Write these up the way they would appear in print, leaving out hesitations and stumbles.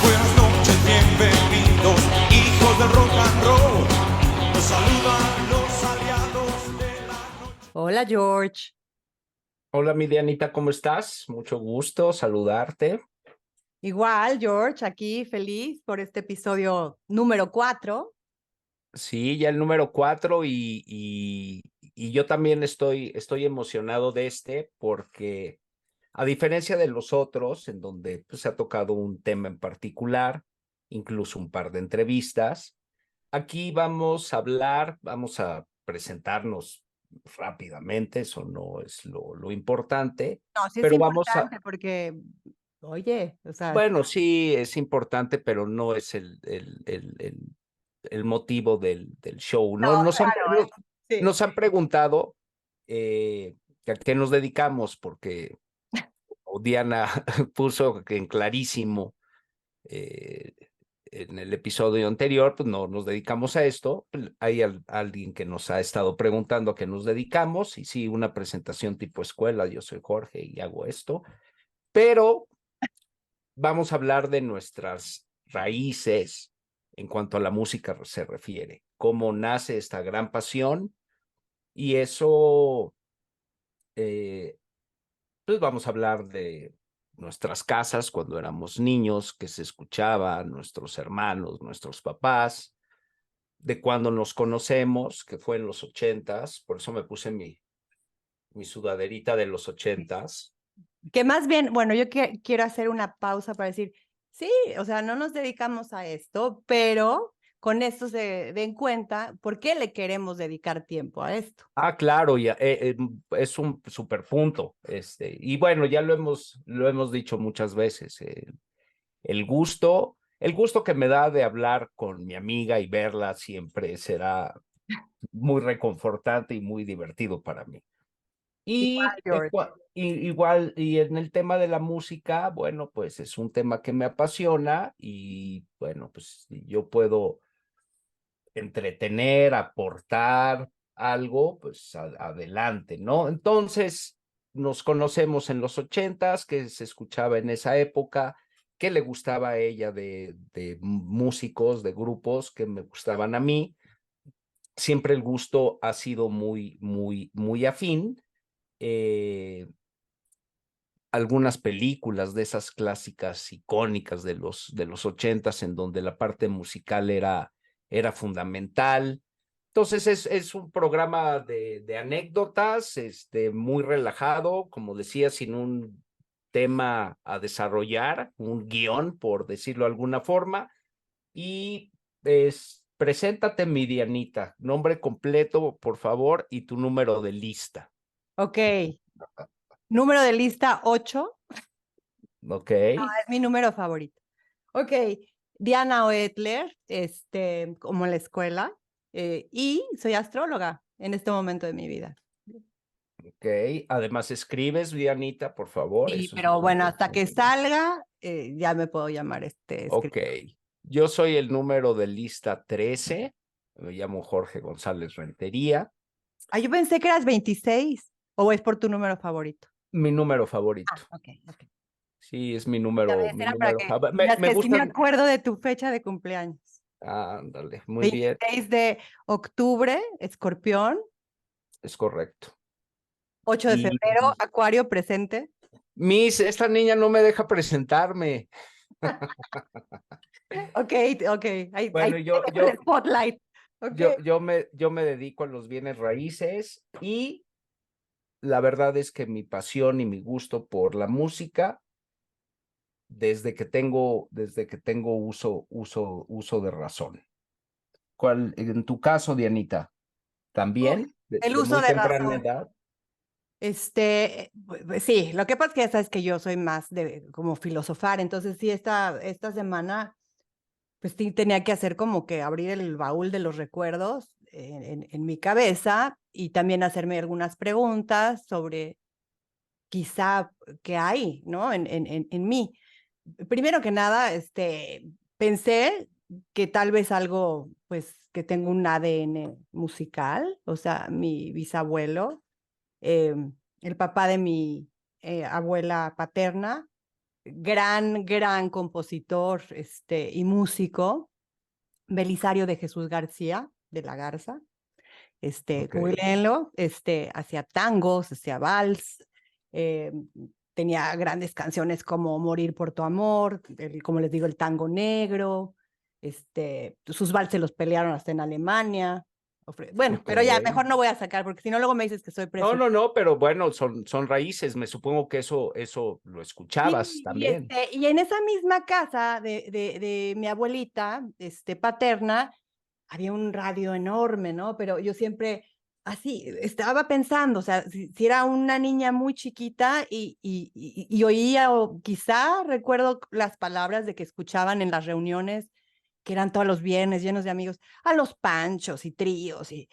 buenas noches, bienvenidos, hijos del rock and roll. Los saludan los aliados de la noche. Hola, George. Hola, mi Dianita, ¿cómo estás? Mucho gusto saludarte. Igual, George, aquí feliz por este episodio número 4. Sí, ya el número 4 y yo también estoy emocionado de porque a diferencia de los otros, en donde pues, se ha tocado un tema en particular, incluso un par de entrevistas, aquí vamos a presentarnos rápidamente, eso no es lo importante, No, sí es pero vamos a, importante porque, oye, o sea, bueno, sí es importante, pero no es el motivo del show, no, ¿no? claro, sí. Nos han preguntado a qué nos dedicamos, porque Diana puso que en clarísimo eh, en el episodio anterior, pues no nos dedicamos a esto. Hay alguien que nos ha estado preguntando a qué nos dedicamos, y sí, una presentación tipo escuela, yo soy Jorge y hago esto, pero vamos a hablar de nuestras raíces en cuanto a la música se refiere, cómo nace esta gran pasión y eso, pues vamos a hablar de nuestras casas cuando éramos niños, que se escuchaba, nuestros hermanos, nuestros papás, de cuando nos conocemos, que fue en los 80s, por eso me puse mi sudaderita de los 80s. Que más bien, bueno, yo quiero hacer una pausa para decir, sí, o sea, no nos dedicamos a esto, pero con esto se den cuenta por qué le queremos dedicar tiempo a esto. Ah, claro, ya, es un super punto. Y bueno, ya lo hemos dicho muchas veces. El gusto que me da de hablar con mi amiga y verla siempre será muy reconfortante y muy divertido para mí. Igual, George. Igual, y en el tema de la música, bueno, pues es un tema que me apasiona y bueno, pues si yo puedo entretener, aportar algo, pues adelante, ¿no? Entonces, nos conocemos en los 80s, que se escuchaba en esa época, qué le gustaba a ella de músicos, de grupos que me gustaban a mí. Siempre el gusto ha sido muy afín. Eh, Algunas películas de esas clásicas icónicas de los 80s en donde la parte musical era fundamental. Entonces es un programa de anécdotas, muy relajado, como decía, sin un tema a desarrollar, un guión, por decirlo de alguna forma. Y preséntate, mi Dianita, nombre completo, por favor, y tu número de lista. Ok, número de lista 8. ¿Ok? Es mi número favorito. Ok, Diana Oetler, como en la escuela, y soy astróloga en este momento de mi vida. Ok, además escribes, Dianita, por favor, Sí, eso es pero muy bueno, hasta que importante. salga, ya me puedo llamar Ok, escritor. yo soy el número de lista 13, me llamo Jorge González Rentería, Ah, yo pensé que eras 26, o es por tu número favorito. mi número Ah, favorito. ok, ok. Sí, es Ya ves, mi era para número que favorito. digas Me que sí me gustan. acuerdo de tu fecha de cumpleaños. Ándale, muy bien, 26 de octubre, Escorpión. es correcto. 8 de Y febrero, Acuario presente. Esta niña no me deja presentarme. Ok, ok, ahí Bueno, tengo el spotlight. Ok. yo me dedico a los bienes raíces y la verdad es que mi pasión y mi gusto por la música, desde que tengo uso de razón. En tu caso, Dianita, también, El de uso muy de temprana razón. edad? Sí, lo que pasa es que ya sabes que yo soy más de como filosofar, entonces sí, esta semana, pues sí tenía que hacer como que abrir el baúl de los recuerdos en mi cabeza y también hacerme algunas preguntas sobre quizá qué hay, ¿no? En mí. Primero que nada, pensé que tal vez algo, pues, que tengo un ADN musical, o sea, mi bisabuelo, eh, el papá de mi abuela paterna, gran compositor y músico, Belisario de Jesús García de la Garza. Ok. Googleenlo, hacía tangos, hacía vals, eh, tenía grandes canciones como Morir por tu amor, como les digo, el tango negro, sus valses los pelearon hasta en Alemania. Bueno, Ok. pero ya, mejor no voy a sacar, porque si no luego me dices que soy No, presumido. no, no, pero bueno, son raíces. Me supongo que eso lo escuchabas Sí, también. y en esa misma casa de mi abuelita, paterna, había un radio enorme, ¿no? Pero yo siempre, así, estaba pensando, o sea, si era una niña muy chiquita y oía, o quizá recuerdo las palabras de que escuchaban en las reuniones, que eran todos los viernes llenos de amigos, a los panchos y tríos y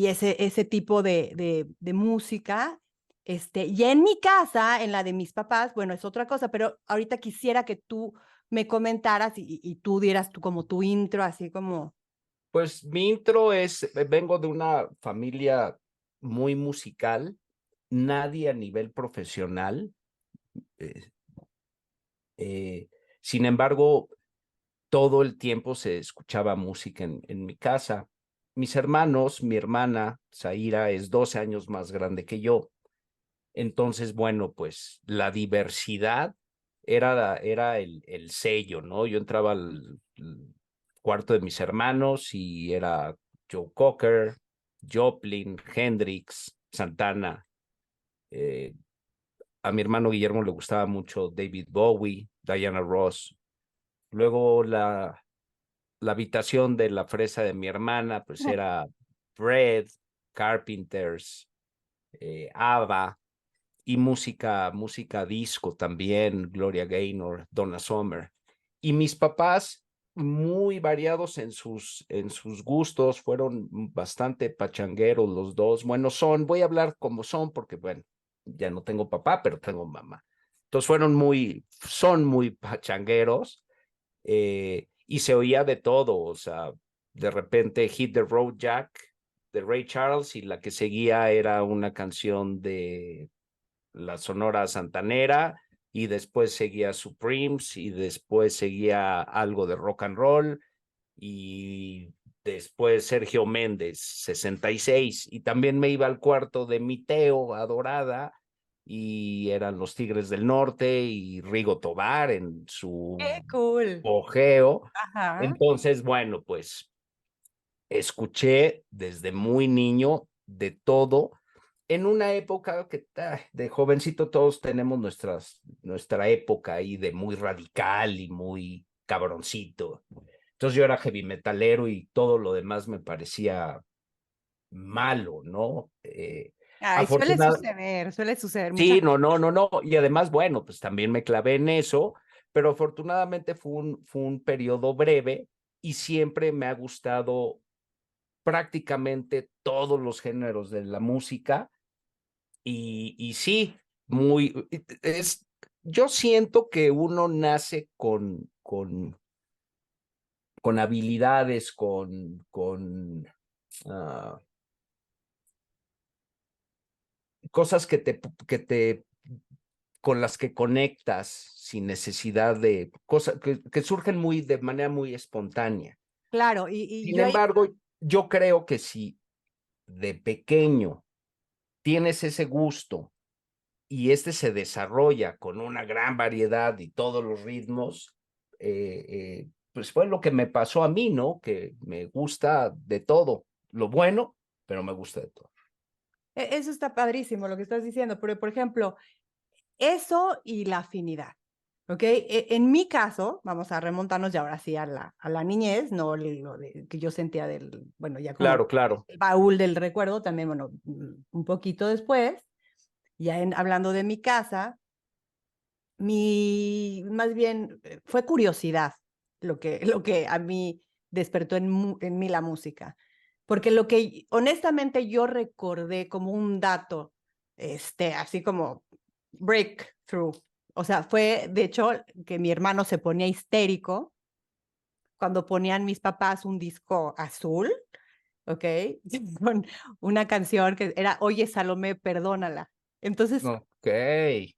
ese tipo de música. Y en mi casa, en la de mis papás, bueno, es otra cosa, pero ahorita quisiera que tú me comentaras y tú dieras como tu intro, así como... Pues mi intro es, vengo de una familia muy musical, nadie a nivel profesional. eh, eh, Sin embargo, todo el tiempo se escuchaba música en mi casa. Mis hermanos, mi hermana, Zaira, es 12 años más grande que yo. Entonces, bueno, pues la diversidad era el sello, ¿no? Yo entraba al cuarto de mis hermanos y era Joe Cocker, Joplin, Hendrix, Santana. eh, a mi hermano Guillermo le gustaba mucho David Bowie, Diana Ross. Luego la habitación de la fresa de mi hermana, pues era Bread, Carpenters, ABBA, y música disco también, Gloria Gaynor, Donna Summer. Y mis papás, muy variados en sus gustos, fueron bastante pachangueros los dos. Bueno, voy a hablar como son, porque bueno, ya no tengo papá, pero tengo mamá. Entonces son muy pachangueros, y se oía de todo, o sea, de repente Hit the Road Jack de Ray Charles, y la que seguía era una canción de la Sonora Santanera, y después seguía Supremes, y después seguía algo de rock and roll, y después Sergio Méndez, 66, y también me iba al cuarto de mi Teo adorada, y eran los Tigres del Norte y Rigo Tobar en su ¡Qué cool! apogeo. Ajá. Entonces, bueno, pues escuché desde muy niño de todo, en una época que de jovencito todos tenemos nuestra época ahí de muy radical y muy cabroncito. Entonces yo era heavy metalero y todo lo demás me parecía malo, ¿no? Ay, Afortunadamente, suele suceder. Mucha sí, no, no, no, no. Y además, bueno, pues también me clavé en eso, pero afortunadamente fue un periodo breve, y siempre me ha gustado prácticamente todos los géneros de la música. Y sí, yo siento que uno nace con habilidades, ah, cosas con las que conectas sin necesidad de cosas que surgen de manera muy espontánea. Claro, y Sin yo ahí, embargo, yo creo que si de pequeño tienes ese gusto y se desarrolla con una gran variedad y todos los ritmos, pues fue lo que me pasó a mí, ¿no? Que me gusta de todo, lo bueno, pero me gusta de todo. eso está padrísimo lo que estás diciendo, pero por ejemplo, eso y la afinidad, ¿ok? En mi caso, vamos a remontarnos ya ahora sí a la niñez, no lo que yo sentía bueno, ya como Claro, claro. el baúl del recuerdo, también, bueno, un poquito después, ya hablando de mi casa, más bien fue curiosidad lo que a mí despertó en mí la música. Porque lo que honestamente yo recordé como un dato, así como breakthrough, o sea, fue de hecho que mi hermano se ponía histérico cuando ponían mis papás un disco azul, ¿ok? Con una canción que era Oye Salomé, perdónala. Entonces, Ok.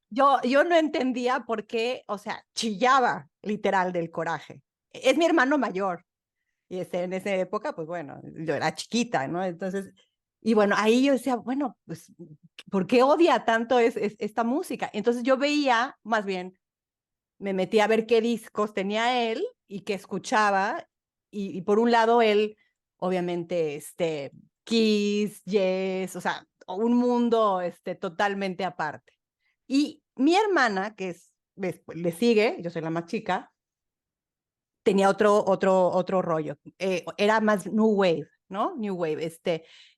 yo no entendía por qué, o sea, chillaba literal del coraje. Es mi hermano mayor. Y en esa época, pues bueno, yo era chiquita, ¿no? Entonces, y bueno, ahí yo decía, bueno, pues, ¿por qué odia tanto esta música? Entonces yo veía, más bien, me metí a ver qué discos tenía él y qué escuchaba. Y por un lado, él, obviamente, Kiss, Yes, o sea, un mundo totalmente aparte. Y mi hermana, que le sigue, yo soy la más chica, tenía otro rollo. Era más New Wave, ¿no? New Wave.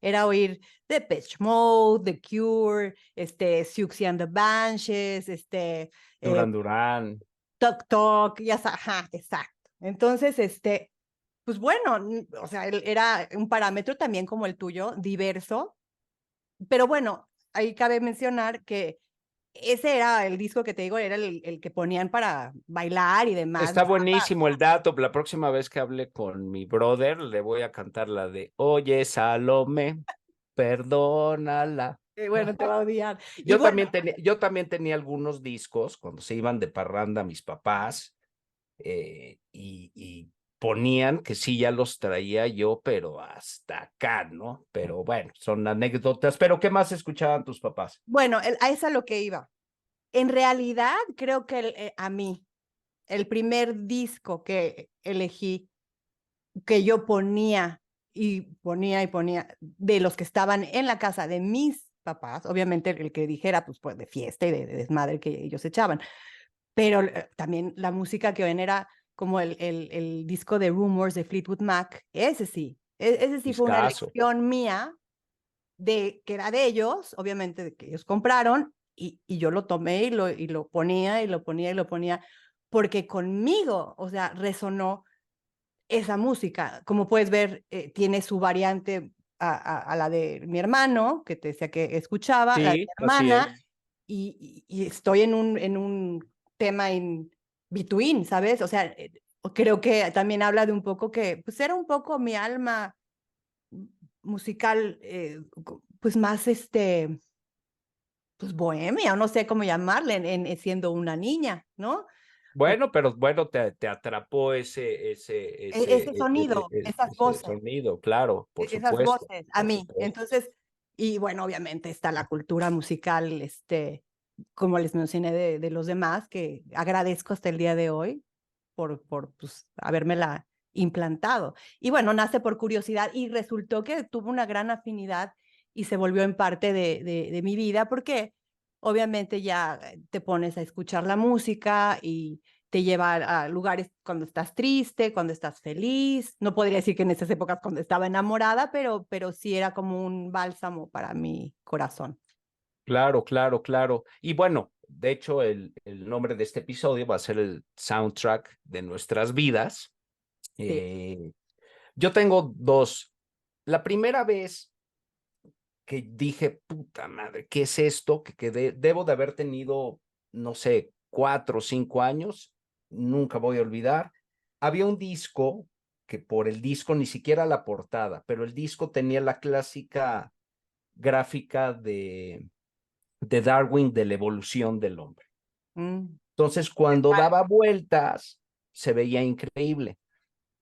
Era oír Depeche Mode, The Cure, Siouxsie and the Banshees, Duran Duran. Tok Tok, ya sabes, ajá, exacto. Entonces, pues bueno, o sea, él era un parámetro también como el tuyo, diverso, pero bueno, ahí cabe mencionar que ese era el disco que te digo, era el que ponían para bailar y demás. Está buenísimo el dato. La próxima vez que hable con mi brother, le voy a cantar la de Oye, Salomé, perdónala. Bueno, te va a odiar. Y Yo bueno, también tenía algunos discos cuando se iban de parranda mis papás, y ponían que sí, ya los traía yo, pero hasta acá, ¿no? Pero bueno, son anécdotas. Pero ¿qué más escuchaban tus papás? bueno, a eso es lo que iba. En realidad, creo que a mí, el primer disco que elegí, que yo ponía y ponía de los que estaban en la casa de mis papás, obviamente el que dijera, pues de fiesta y de desmadre que ellos echaban, pero también la música que ven era como el disco de Rumors de Fleetwood Mac, ese sí fue una Discaso. elección mía que era de ellos, obviamente de que ellos compraron, y yo lo tomé y lo ponía y lo ponía y lo ponía, porque conmigo, o sea, resonó esa música. Como puedes ver, tiene su variante a la de mi hermano, que te decía que escuchaba, la de mi Sí, así hermana, es. y estoy en un tema in between, ¿sabes? O sea, creo que también habla de un poco que, pues era un poco mi alma musical, pues más pues bohemia, o no sé cómo llamarle, siendo una niña, ¿no? Bueno, pero bueno, te atrapó Ese sonido, esas ese voces. sonido, claro, por Esas supuesto, voces a por mí. supuesto. Entonces, y bueno, obviamente está la cultura musical, como les mencioné de los demás, que agradezco hasta el día de hoy por pues, habérmela implantado. Y bueno, nace por curiosidad y resultó que tuvo una gran afinidad y se volvió en parte de mi vida porque obviamente ya te pones a escuchar la música y te lleva a lugares cuando estás triste, cuando estás feliz. No podría decir que en esas épocas cuando estaba enamorada, pero sí era como un bálsamo para mi corazón. Claro, claro, claro. Y bueno, de hecho, el nombre de este episodio va a ser el soundtrack de nuestras vidas. Sí. Eh, yo tengo dos. La primera vez que dije, puta madre, ¿qué es esto? Que debo de haber tenido, no sé, 4 o 5 años, nunca voy a olvidar. Había un disco que por el disco, ni siquiera la portada, pero el disco tenía la clásica gráfica de Darwin de la evolución del hombre. Mm. Entonces, cuando daba vueltas, se veía increíble,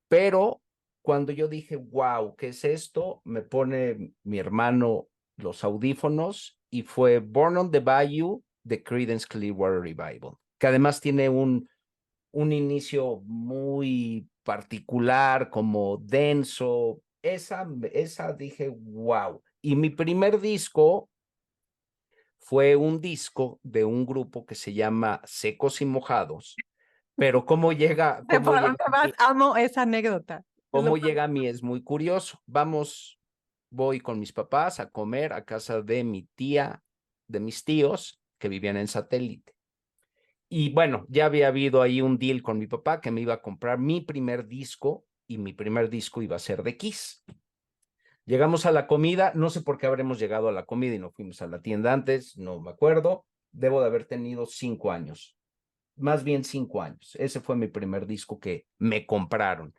pero cuando yo dije, wow, ¿qué es esto? Me pone mi hermano los audífonos y fue Born on the Bayou de Creedence Clearwater Revival, que además tiene un inicio muy particular, como denso. Esa dije, wow. Y mi primer disco fue un disco de un grupo que se llama Secos y Mojados, pero ¿De por dónde vas? Amo esa anécdota. Es lo cómo llega a mí es muy curioso. Voy con mis papás a comer a casa de mi tía, de mis tíos que vivían en Satélite. Y bueno, ya había habido ahí un deal con mi papá que me iba a comprar mi primer disco y mi primer disco iba a ser de Kiss. Llegamos a la comida, no sé por qué habremos llegado a la comida y no fuimos a la tienda antes, no me acuerdo. Debo de haber tenido 5 años, más bien 5 años. Ese fue mi primer disco que me compraron.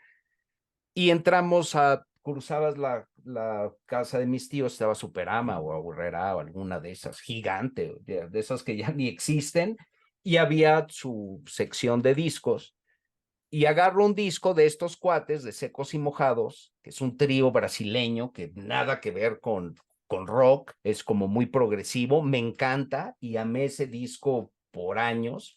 Y entramos a cruzabas la casa de mis tíos, estaba Superama o Aurrera o alguna de esas, gigante, de esas que ya ni existen, y había su sección de discos. Y agarro un disco de estos cuates de Secos y Mojados, que es un trío brasileño que nada que ver con rock, es como muy progresivo, me encanta y amé ese disco por años,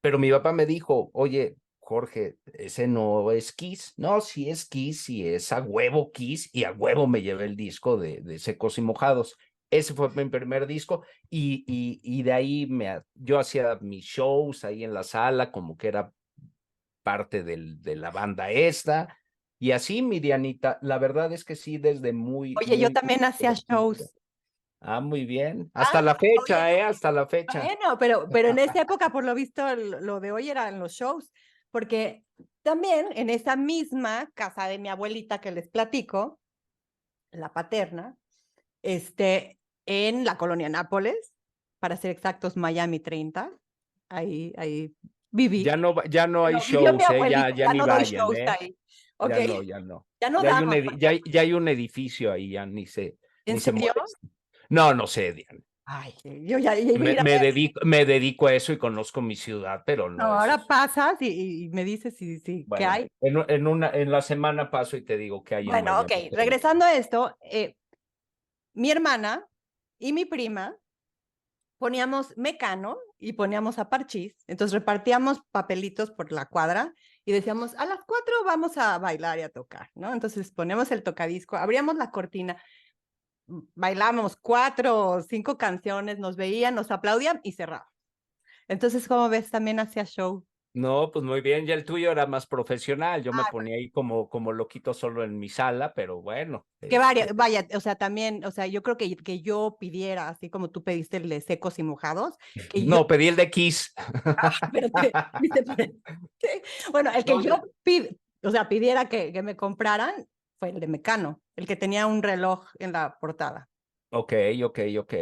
pero mi papá me dijo, oye, Jorge, ese no es Kiss. No, sí es Kiss, sí es a huevo Kiss, y a huevo me llevé el disco de Secos y Mojados. Ese fue mi primer disco y de ahí yo hacía mis shows ahí en la sala, como que era parte de la banda esta, y así, mi Dianita, la verdad es que sí, desde muy, Oye, yo muy, muy también hacía jovencita. shows. Ah, muy bien. Ah, Hasta la oye, fecha, hasta la fecha. bueno, pero en esa época, por lo visto, lo de hoy eran los shows, porque también en esa misma casa de mi abuelita que les platico, la paterna, en la colonia Nápoles, para ser exactos, Miami 30, ahí viví. Ya no hay No, vivió mi shows, abuelita, ya ya ni no doy vayan, shows ahí, ¿ok? ya no, ya no. Ya no Ya hay un, daba, ya hay un edificio ahí, ya ¿en ni se serio? molesta. No, no sé, Diana. Ay, yo ya iba a ir a ver. Me dedico a eso y conozco mi ciudad, pero No, no, eso ahora es. pasas y me dices si, ¿qué Bueno, hay? en la semana paso y te digo qué hay en Bueno, ok, Miami. regresando a esto, mi hermana y mi prima poníamos Mecano y poníamos a Parchís, entonces repartíamos papelitos por la cuadra y decíamos, a las 4 vamos a bailar y a tocar, ¿no? Entonces poníamos el tocadisco, abríamos la cortina, bailábamos 4 o 5 canciones, nos veían, nos aplaudían y cerrábamos. Entonces, como ves, también hacía show. No, pues muy bien, ya el tuyo era más profesional, yo me Ah, ponía ahí como loquito solo en mi sala, pero bueno, que vaya, o sea, también, o sea, yo creo que yo pidiera, así como tú pediste el de secos y mojados, que yo, no, pedí el de Kiss. espérate, ¿viste? Bueno, el que No, yo o sea, pidiera que me compraran fue el de Mecano, el que tenía un reloj en la portada, ok, ok.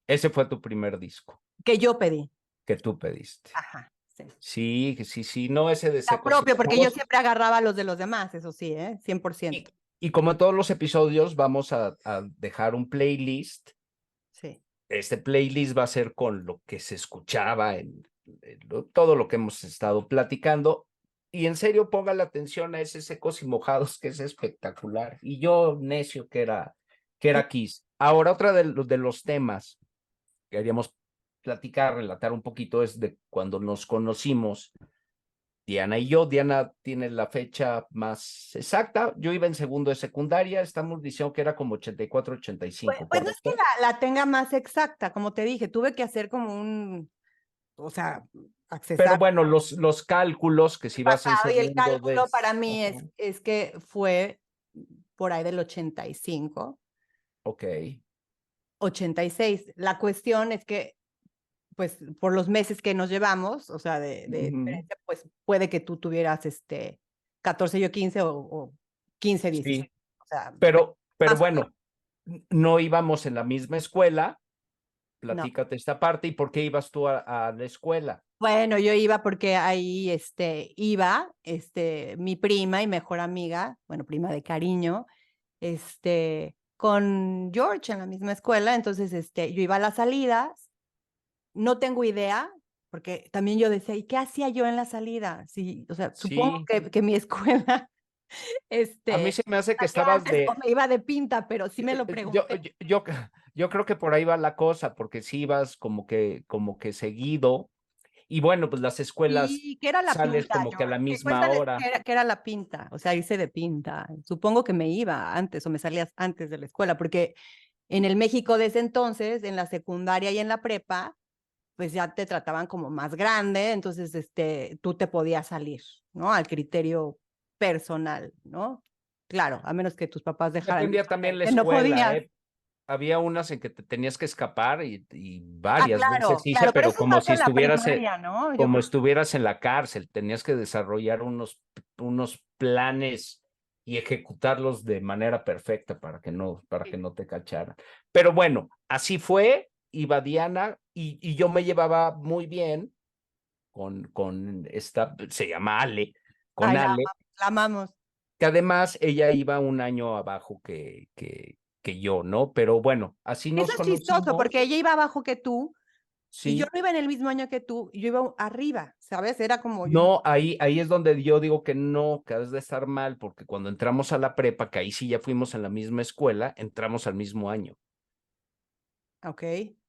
Ese fue tu primer disco que yo pedí. que tú pediste. Ajá, sí. Sí, no ese de La Secos y propio, porque yo Mojados. siempre agarraba los de los demás, eso sí, 100%. Y, y como en todos los episodios, vamos a dejar un playlist. Sí. Este playlist va a ser con lo que se escuchaba todo lo que hemos estado platicando. Y en serio, ponga la atención a ese Secos y Mojados, que es espectacular. Y yo, necio, que era Kiss. Ahora, otra de los temas que queríamos platicar, relatar un poquito, es de cuando nos conocimos, Diana y yo. Diana tiene la fecha más exacta. Yo iba en segundo de secundaria, estamos diciendo que era como 84, Pues, 85, pues no es que ¿correcto? la tenga más exacta, como te dije, tuve que hacer como o sea, Pero accesar bueno, los cálculos, que si vas en pasado y el segundo de... cálculo para mí Ajá. es que fue por ahí del 85, Ok. 86. La cuestión es que, pues, por los meses que nos llevamos, o sea, de Ujú. diferencia, pues puede que tú tuvieras 14, yo 15 o 15, 16. Sí, O sea, pero más o menos. bueno, no íbamos en la misma escuela. No. Platícate esta parte y por qué ibas tú a la escuela. Bueno, yo iba porque ahí iba mi prima y mejor amiga, bueno, prima de cariño, con George en la misma escuela. Entonces, yo iba a las salidas, no tengo idea, porque también yo decía, ¿y qué hacía yo en la salida? Sí, o sea, supongo Sí, que mi escuela, a mí este, se me hace que a estabas clases o de... me iba de pinta, pero sí me lo Yo, pregunté. yo, yo, yo creo que por ahí va la cosa, porque sí ibas como que seguido. Y bueno, pues las escuelas ¿Y qué era la sales pinta, como que a la George? misma Cuéntales hora. qué era la pinta, o sea, irse de pinta. Supongo que me iba antes o me salías antes de la escuela, porque en el México de ese entonces, en la secundaria y en la prepa, pues ya te trataban como más grande, entonces tú te podías salir, ¿no? Al criterio personal, ¿no? Claro, a menos que tus papás dejaran Dependía también la que no escuela, podías. ¿eh? Había unas en que te tenías que escapar y Ah, varias veces claro, hice, claro, pero pero eso es más en la primaria, ¿no? Yo como creo. estuvieras en la cárcel, tenías que desarrollar unos planes y ejecutarlos de manera perfecta para que no te cacharan. Pero bueno, así fue, iba Diana y yo me llevaba muy bien con esta, se llama Ale, con Ay, Ale. la amamos. que además ella iba un año abajo que yo, ¿no? Pero bueno, así Eso nos es chistoso, conocimos, porque ella iba abajo que tú y yo sí. no iba en el mismo año que tú, yo iba arriba, ¿sabes? Era como yo. No, ahí es donde yo digo que no, que has de estar mal, porque cuando entramos a la prepa, que ahí sí ya fuimos en la misma escuela, entramos al mismo año. Ok.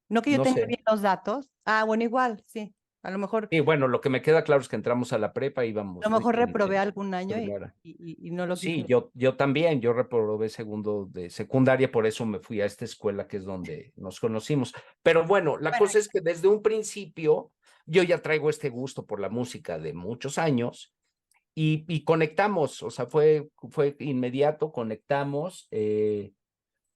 No que yo No tenga sé. bien los datos. Ah, bueno, igual, sí. A lo mejor, Y bueno, lo que me queda claro es que entramos a la prepa y a lo íbamos mejor reprobé algún año primera. y no lo Sí, quise. yo también, yo reprobé segundo de secundaria, por eso me fui a esta escuela que es donde nos conocimos. Pero bueno, la Bueno, cosa es que desde un principio yo ya traigo este gusto por la música de muchos años y conectamos, o sea, fue inmediato, conectamos.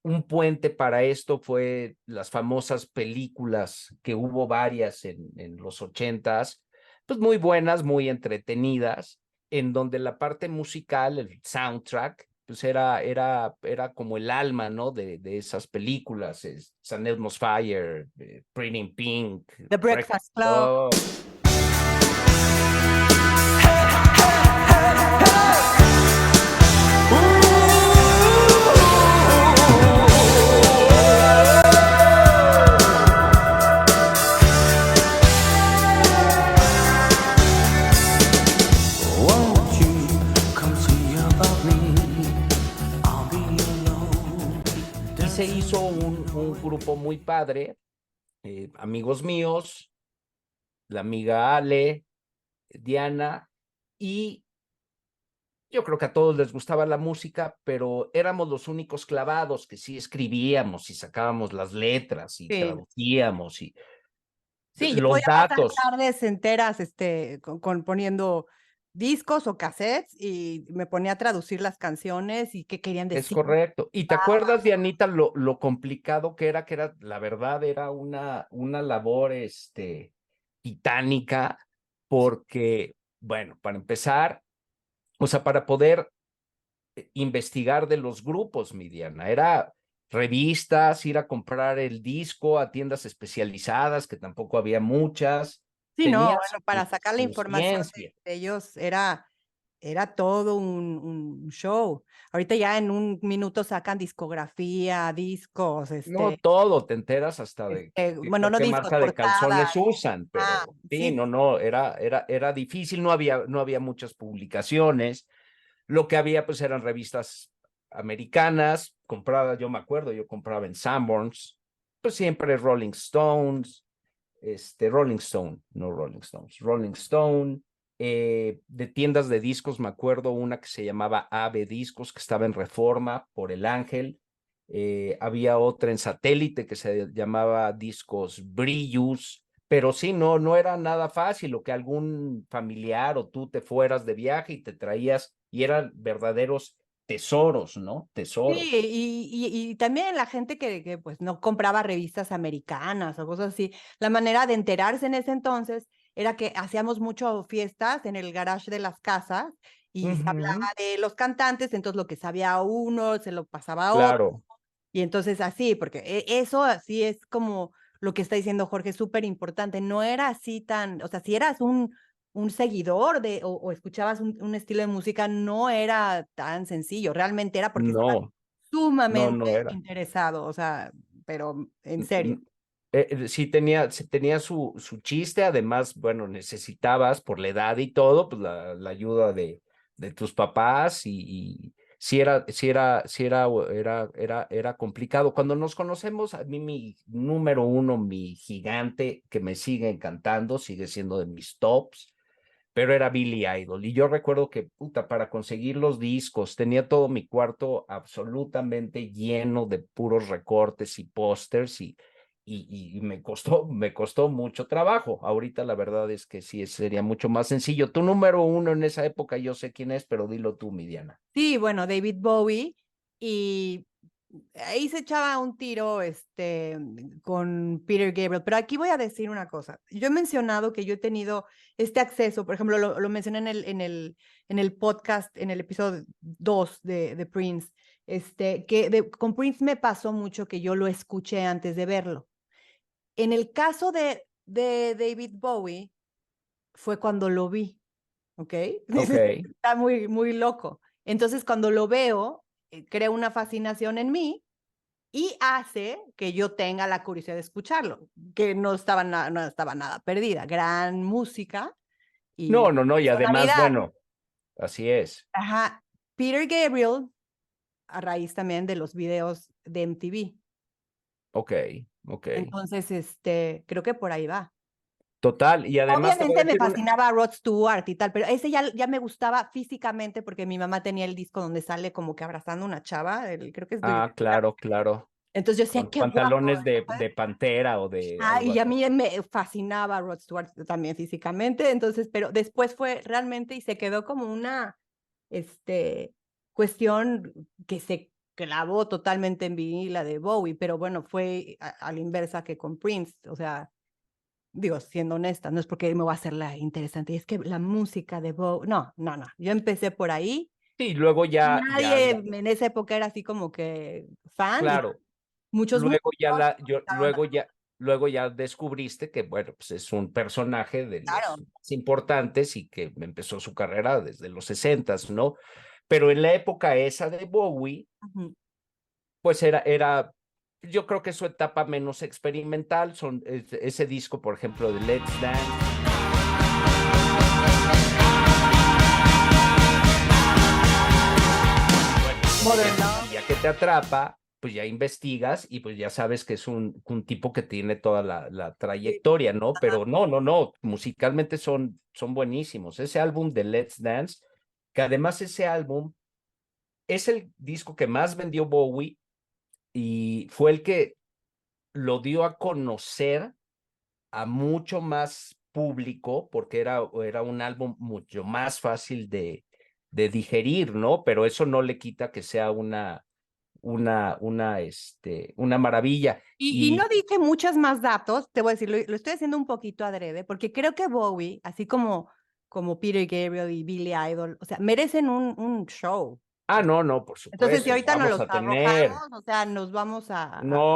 Un puente para esto fue las famosas películas, que hubo varias en los ochentas, pues muy buenas, muy entretenidas, en donde la parte musical, el soundtrack, pues era como el alma, ¿no? De esas películas, San Elmo's Fire, Pretty in Pink, The Breakfast Breakfast Club. Club. Won't you come see about me? I'll be alone. Y se hizo un grupo muy padre, amigos míos, la amiga Ale, Diana, y yo creo que a todos les gustaba la música, pero éramos los únicos clavados que sí escribíamos y sacábamos las letras y Sí. traducíamos y Sí, yo los podía pasar datos. tardes enteras poniendo discos o cassettes y me ponía a traducir las canciones y qué querían Es decir. correcto. ¿Y te acuerdas, Dianita, lo complicado que era, la verdad, era una labor, titánica, porque, bueno, para empezar, o sea, para poder investigar de los grupos, mi Diana. Era revistas, ir a comprar el disco a tiendas especializadas, que tampoco había muchas. Sí, no, Tenías bueno, para sacar la su información ciencia. de ellos era todo un show. Ahorita ya en un minuto sacan discografía, discos, No todo, te enteras hasta de bueno, no qué discos, marca de portadas. calzones usan, Ah, pero sí, sí, no, era difícil, no había muchas publicaciones. Lo que había, pues, eran revistas americanas, compradas, yo me acuerdo, yo compraba en Sanborns, pues siempre Rolling Stones, Rolling Stone, no Rolling Stones, Rolling Stone, de tiendas de discos, me acuerdo una que se llamaba AB Discos, que estaba en Reforma por El Ángel, había otra en Satélite que se llamaba Discos Brillus, pero sí, no era nada fácil, o que algún familiar o tú te fueras de viaje y te traías, y eran verdaderos tesoros, ¿no? sí, Tesoros. y también la gente que pues no compraba revistas americanas o cosas así, la manera de enterarse en ese entonces era que hacíamos mucho fiestas en el garage de las casas y se hablaba Ujú, de los cantantes, entonces lo que sabía uno se lo pasaba a otro, claro, y entonces así, porque eso así es como lo que está diciendo Jorge, súper importante, no era así tan, o sea, si eras un seguidor o escuchabas un estilo de música, no era tan sencillo, realmente era porque no, no sumamente era. interesado, o sea, pero en N- serio. n- sí tenía su chiste, además, bueno, necesitabas por la edad y todo, pues la ayuda de tus papás y sí era complicado. Cuando nos conocemos, a mí mi número uno, mi gigante, que me sigue encantando, sigue siendo de mis tops, pero era Billy Idol. Y yo recuerdo que, puta, para conseguir los discos, tenía todo mi cuarto absolutamente lleno de puros recortes y pósters y me costó mucho trabajo. Ahorita la verdad es que sí, sería mucho más sencillo. Tu número uno en esa época, yo sé quién es, pero dilo tú, mi Diana. Sí, bueno, David Bowie, y ahí se echaba un tiro con Peter Gabriel, pero aquí voy a decir una cosa. Yo he mencionado que yo he tenido este acceso, por ejemplo, lo mencioné en el podcast, en el episodio 2 de Prince, con Prince me pasó mucho que yo lo escuché antes de verlo. En el caso de David Bowie, fue cuando lo vi, ¿ok? Ok, Está muy, muy loco. Entonces, cuando lo veo, crea una fascinación en mí y hace que yo tenga la curiosidad de escucharlo, que no estaba, no estaba nada perdida. Gran música y No, y además, personalidad. bueno, así es. Ajá. Peter Gabriel, a raíz también de los videos de MTV. Ok. Entonces, creo que por ahí va. Total, y además te voy a Obviamente me decir una... fascinaba Rod Stewart y tal, pero ese ya me gustaba físicamente porque mi mamá tenía el disco donde sale como que abrazando una chava, creo que es de... Ah, claro. Entonces yo decía, Con qué guapo. pantalones de pantera o de algo Y a así. mí me fascinaba Rod Stewart también físicamente, entonces, pero después fue realmente y se quedó como una cuestión que se clavó totalmente en mí, la de Bowie, pero bueno, fue a la inversa que con Prince, o sea, digo, siendo honesta, no es porque me voy a hacer la interesante, es que la música de Bowie, no, yo empecé por ahí, Sí, luego nadie en esa época era así como que fan y claro, muchos luego ya músicos luego ya descubriste que, bueno, pues es un personaje de claro. los más importantes y que empezó su carrera desde los 60s, ¿no? Pero en la época esa de Bowie, Ujú. pues yo creo que su etapa menos experimental, ese disco, por ejemplo, de Let's Dance. Modern Love. Ya que te atrapa, pues ya investigas y pues ya sabes que es un tipo que tiene toda la Sí. trayectoria, ¿no? Ajá. Pero no, musicalmente son buenísimos. Ese álbum de Let's Dance, que además ese álbum es el disco que más vendió Bowie y fue el que lo dio a conocer a mucho más público porque era un álbum mucho más fácil de digerir, ¿no? Pero eso no le quita que sea una maravilla. Y no Y, dije muchos más datos, te voy a decir, lo estoy haciendo un poquito adrede, porque creo que Bowie, así como Peter Gabriel y Billy Idol, o sea, merecen un show. no, por Entonces, si supuesto, y ahorita nos vamos los a tener. arrojamos, o sea, nos vamos como que No,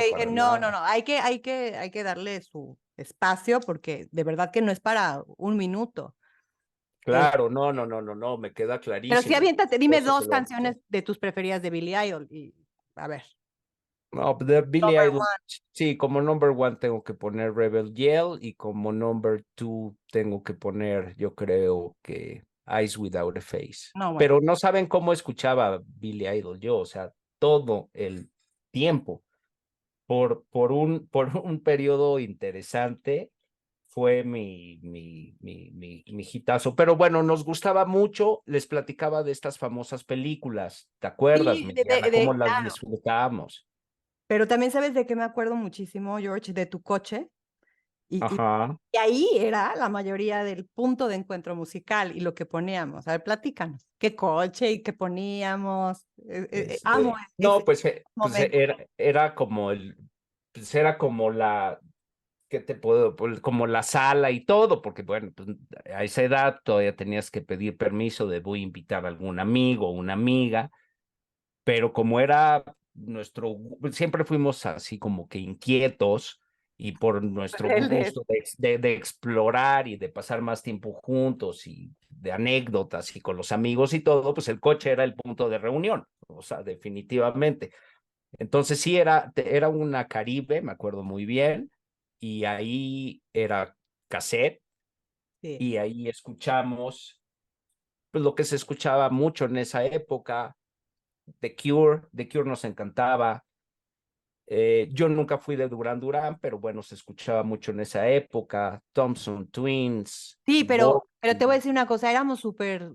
dije, para nada. hay que darle su espacio, porque de verdad que no es para un minuto. Es- Claro, no, me queda pero sí, clarísimo. Por aviéntate, dime supuesto que dos lo vamos a hacer. canciones de tus preferidas de Billy Idol, y a ver. No, de Billy Number Idol, one. sí, como number one tengo que poner Rebel Yell y como number two tengo que poner, yo creo que Eyes Without a Face. No, bueno. Pero no saben cómo escuchaba Billy Idol yo, o sea, todo el tiempo, por un periodo interesante, fue mi hitazo. Pero bueno, nos gustaba mucho, les platicaba de estas famosas películas, ¿te acuerdas, Sí, Miriana? ¿Cómo las claro. disfrutábamos? Pero también sabes de qué me acuerdo muchísimo, George, de tu coche. Y Ajá. y ahí era la mayoría del punto de encuentro musical y lo que poníamos. A ver, platícanos. ¿Qué coche y qué poníamos? Amo No, ese pues, momento. era como pues era como ¿qué te puedo? Pues como la sala y todo, porque bueno, pues a esa edad todavía tenías que pedir permiso de voy a invitar a algún amigo o una amiga, pero como era siempre fuimos así como que inquietos y por nuestro Rebeldes. gusto de explorar y de pasar más tiempo juntos y de anécdotas y con los amigos y todo, pues el coche era el punto de reunión, o sea, definitivamente. Entonces sí era una Caribe, me acuerdo muy bien, y ahí era cassette Sí. y ahí escuchamos pues lo que se escuchaba mucho en esa época, The Cure nos encantaba. Yo nunca fui de Duran Duran, pero bueno, se escuchaba mucho en esa época. Thompson Twins, Sí, Bob. pero te voy a decir una cosa, éramos súper,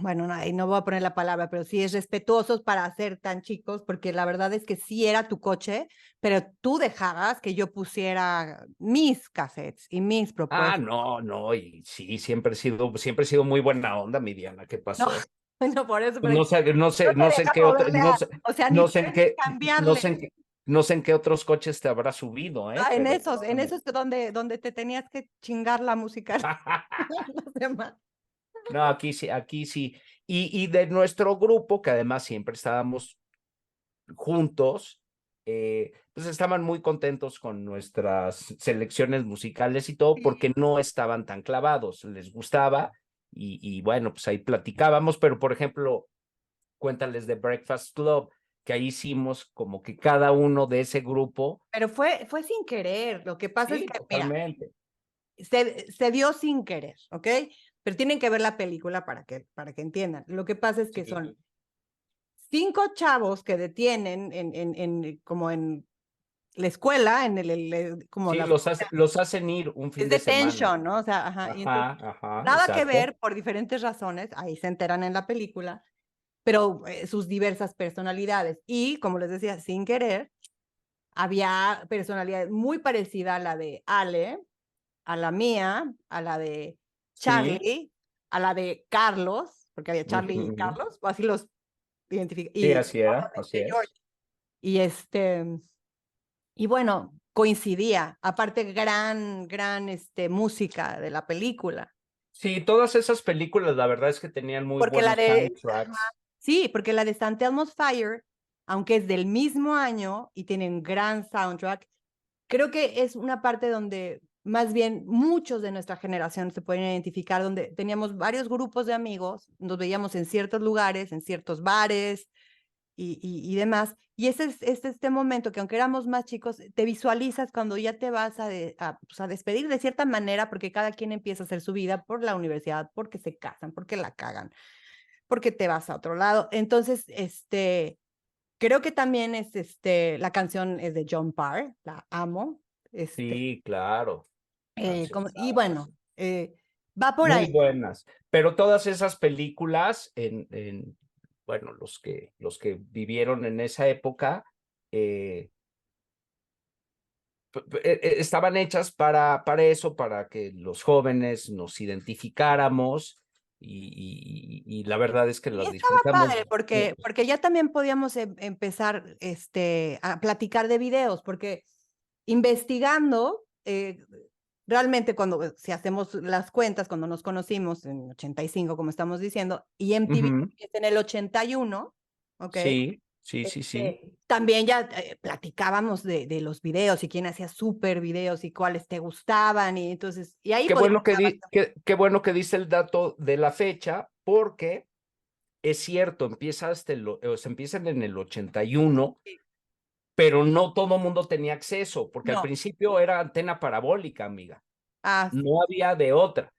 bueno, no, y no voy a poner la palabra, pero sí es respetuosos para ser tan chicos, porque la verdad es que sí era tu coche, pero tú dejabas que yo pusiera mis cassettes y mis Ah, propuestas. no, y sí, siempre he sido muy buena onda, mi Diana, ¿qué No, pasó? no por eso, Pues pero no sé, no te no sé en deja qué otra, moverle o sea, ni no sé en puedes qué, no sé cambiarle. en qué, no sé en qué otros coches te habrá subido, Ah, pero en esos que donde te tenías que chingar la música. Los demás. no, aquí sí, aquí sí. Y de nuestro grupo, que además siempre estábamos juntos, pues estaban muy contentos con nuestras selecciones musicales y todo, Sí, porque no estaban tan clavados, les gustaba y bueno, pues ahí platicábamos, pero por ejemplo, cuéntales de Breakfast Club, que ahí hicimos como que cada uno de ese grupo. Pero fue sin querer. Lo que pasa es Sí, que, mira, totalmente. se dio sin querer, ¿ok? Pero tienen que ver la película para que entiendan. Lo que pasa es que Sí, son 5 chavos que detienen como en la escuela, como sí, las... los hacen ir un fin Es de semana. detention, ¿no? O sea, ajá. Y entonces, Ajá, nada que exacto. ver por diferentes razones, ahí se enteran en la película, pero sus diversas personalidades. Y como les decía, sin querer, había personalidades muy parecidas a la de Ale, a la mía, a la de Sí. Charlie, a la de Carlos, porque había Charlie y Ujú. Carlos, o así los identifica, Sí, y así era, así obviamente George. es. Y y bueno, coincidía, aparte gran música de la película. Sí, todas esas películas, la verdad es que tenían muy Porque la buenos de, soundtracks. sí, porque la de St. Elmo's Fire, aunque es del mismo año y tiene un gran soundtrack, creo que es una parte donde más bien muchos de nuestra generación se pueden identificar, donde teníamos varios grupos de amigos, nos veíamos en ciertos lugares, en ciertos bares y demás. Y ese es este momento que aunque éramos más chicos, te visualizas cuando ya te vas pues, a despedir de cierta manera, porque cada quien empieza a hacer su vida por la universidad, porque se casan, porque la cagan, porque te vas a otro lado. Entonces, creo que también es, la canción es de John Parr, la amo. Sí, claro. Y Cancionzas. bueno, va por Muy ahí. buenas. Pero todas esas películas, bueno, los que vivieron en esa época, eh, estaban hechas para eso, para que los jóvenes nos identificáramos y la verdad es que Y las estaba disfrutamos padre mucho. porque ya también podíamos empezar a platicar de videos, porque investigando, realmente si hacemos las cuentas, cuando nos conocimos en 85, como estamos diciendo, y MTV Ujú. es en el 81, ¿ok? Sí, sí, sí, sí. También ya platicábamos de los videos y quién hacía súper videos y cuáles te gustaban, y entonces, y ahí Qué podíamos bueno qué bueno que dice el dato de la fecha, porque es cierto, se empiezan en el 81, pero no todo mundo tenía acceso, porque al no, principio era antena parabólica, amiga, sí, no había de otra.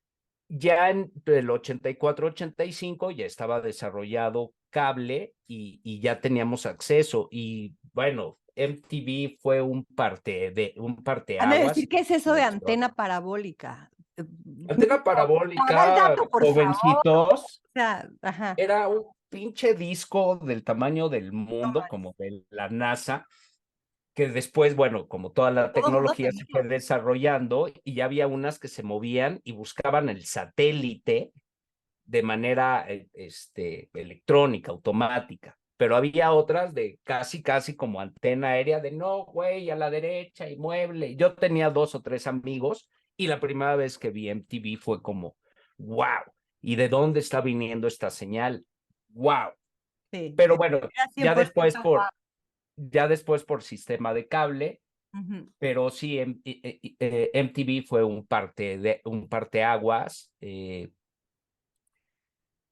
Ya en el 84-85 ya estaba desarrollado cable y ya teníamos acceso. Y bueno, MTV fue un han de parteaguas decir, ¿qué es eso en la de historia. antena parabólica? Antena Da el parabólica, dato, por favor. jovencitos, O sea, ajá. era un pinche disco del tamaño del No mundo, manches. como de la NASA, que después, bueno, como toda la Todo el mundo tecnología se fue tenía. desarrollando y ya había unas que se movían y buscaban el satélite de manera electrónica, automática, pero había otras de casi como antena aérea de no, güey, a la derecha y mueble. Yo tenía 2 o 3 amigos y la primera vez que vi MTV fue como, wow, ¿y de dónde está viniendo esta señal? Wow. Sí, Pero bueno, era ya después 100% guau. por sistema de cable, Ujú. pero sí, MTV fue un parteaguas,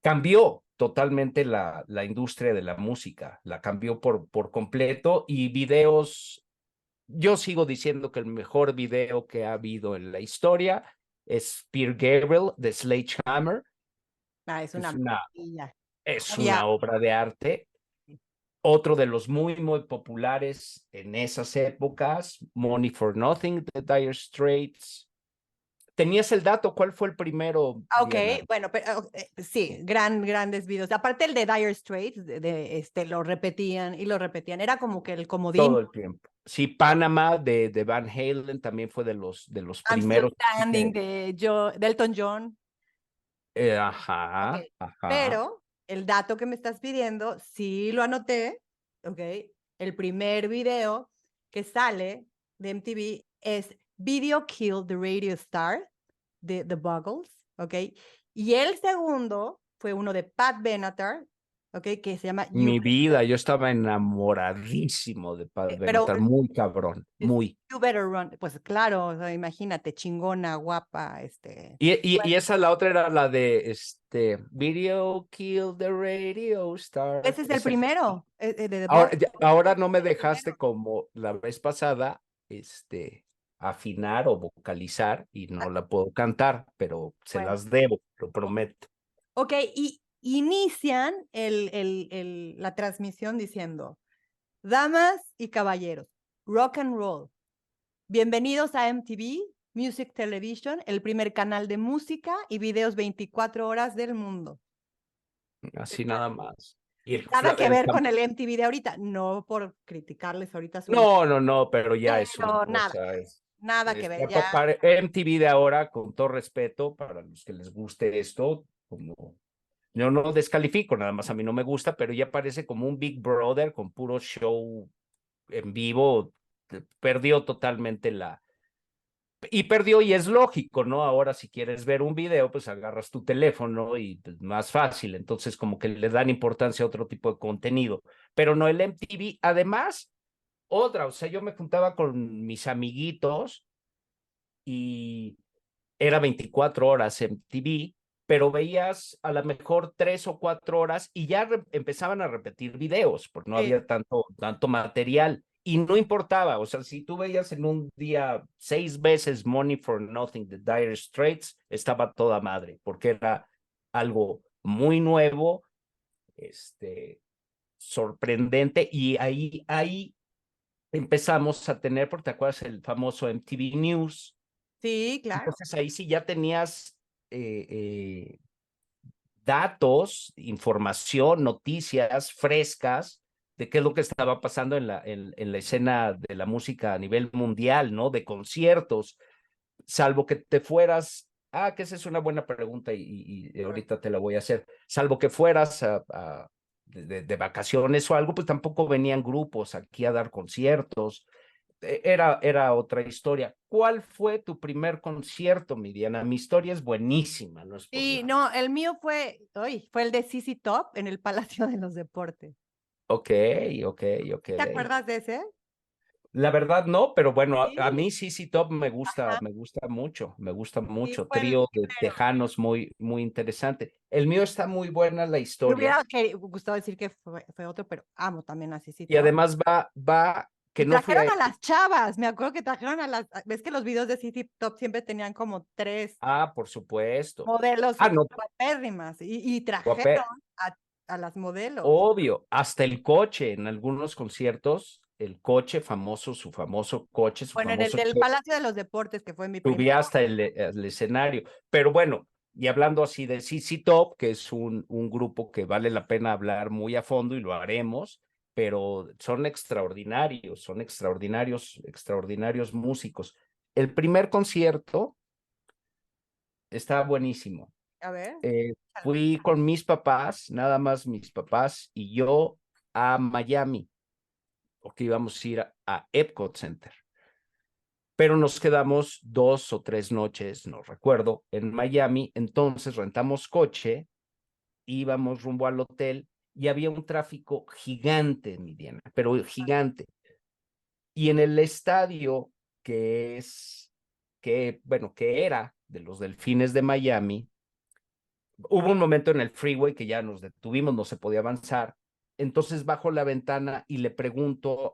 cambió totalmente la industria de la música, la cambió por completo y videos, yo sigo diciendo que el mejor video que ha habido en la historia es Peter Gabriel de Sledgehammer, Es que una maravilla. es Ya, una obra de arte. Otro de los muy populares en esas épocas, Money for Nothing de Dire Straits. ¿Tenías el dato? ¿Cuál fue el primero, ok, Diana? bueno, pero sí, grandes videos. Aparte el de Dire Straits, lo repetían y lo repetían. Era como que el comodín. Todo el tiempo. Sí, Panama de Van Halen también fue de los I'm Still primeros. Standing de Elton John. Ok, Ajá, ajá. pero el dato que me estás pidiendo, sí lo anoté, ok. El primer video que sale de MTV es Video Killed the Radio Star de The Buggles, ok. Y el segundo fue uno de Pat Benatar, ¿ok? Que se llama Mi vida, yo estaba enamoradísimo de Pat pero Benatar, muy cabrón, muy. You Better Run. Pues claro, o sea, imagínate, chingona, guapa, Y esa la otra era la de Video Kill the Radio Star. ese es el primero, de The Ahora, Boss. ahora no me El dejaste primero. como la vez pasada, afinar o vocalizar y no la puedo cantar, pero se Bueno, las debo, lo prometo. ok, y inician la transmisión diciendo, damas y caballeros, rock and roll, bienvenidos a MTV Music Television, el primer canal de música y videos 24 horas del mundo. Así nada más. Y Nada que ver con el MTV de ahorita, no por criticarles ahorita su no, no, no, pero ya es una pero nada, cosa. nada que ver, Para ya. para MTV de ahora, con todo respeto, para los que les guste esto, como yo no descalifico, nada más a mí no me gusta, pero ya parece como un Big Brother con puro show en vivo, perdió totalmente y perdió, y es lógico, ¿no? Ahora si quieres ver un video, pues agarras tu teléfono y pues, más fácil, entonces como que le dan importancia a otro tipo de contenido, pero no el MTV. Además, o sea, yo me juntaba con mis amiguitos y era 24 horas en TV, pero veías a lo mejor 3 o 4 horas y ya empezaban a repetir videos, porque no Sí. había tanto material y no importaba. O sea, si tú veías en un día 6 veces Money for Nothing de Dire Straits, estaba toda madre, porque era algo muy nuevo, sorprendente, y ahí empezamos a tener, porque te acuerdas el famoso MTV News. Sí, claro. Entonces ahí sí ya tenías datos, información, noticias frescas de qué es lo que estaba pasando en la escena de la música a nivel mundial, ¿no? De conciertos, salvo que te fueras, que esa es una buena pregunta y ahorita te la voy a hacer, salvo que fueras de vacaciones o algo, pues tampoco venían grupos aquí a dar conciertos. Era otra historia. ¿Cuál fue tu primer concierto, mi Diana? Mi historia es buenísima, no es por Sí, nada. no, el mío fue el de CC Top en el Palacio de los Deportes. Ok, ok, ok. ¿Te acuerdas de ese? La verdad no, pero bueno, a Sí. mí CC Top Ajá. me gusta Sí, mucho, fue el trío de primero. tejanos muy, muy interesante. El mío está muy buena la Me historia hubiera gustado decir que fue otro, pero amo también a CC y Top. además que Y no fui trajeron a... a las chavas, me acuerdo que trajeron ves que los videos de CC Top siempre tenían como tres Por supuesto. modelos No, guapérrimas y guapé, trajeron a las modelos. obvio, hasta el coche en algunos conciertos, el coche famoso, su famoso coche, su Bueno, en el famoso del Palacio de los Deportes, que fue mi primero. subía hasta el escenario. Pero bueno, y hablando así de CC Top, que es un grupo que vale la pena hablar muy a fondo y lo haremos, pero son extraordinarios, extraordinarios músicos. El primer concierto está buenísimo. A ver. Fui con mis papás, nada más mis papás y yo, a Miami, porque íbamos a ir a Epcot Center. Pero nos quedamos 2 o 3 noches, no recuerdo, en Miami. Entonces rentamos coche, íbamos rumbo al hotel y había un tráfico gigante, mi Diana, pero gigante. Y en el estadio bueno, que era de los Delfines de Miami, hubo un momento en el freeway que ya nos detuvimos, no se podía avanzar. Entonces bajo la ventana y le pregunto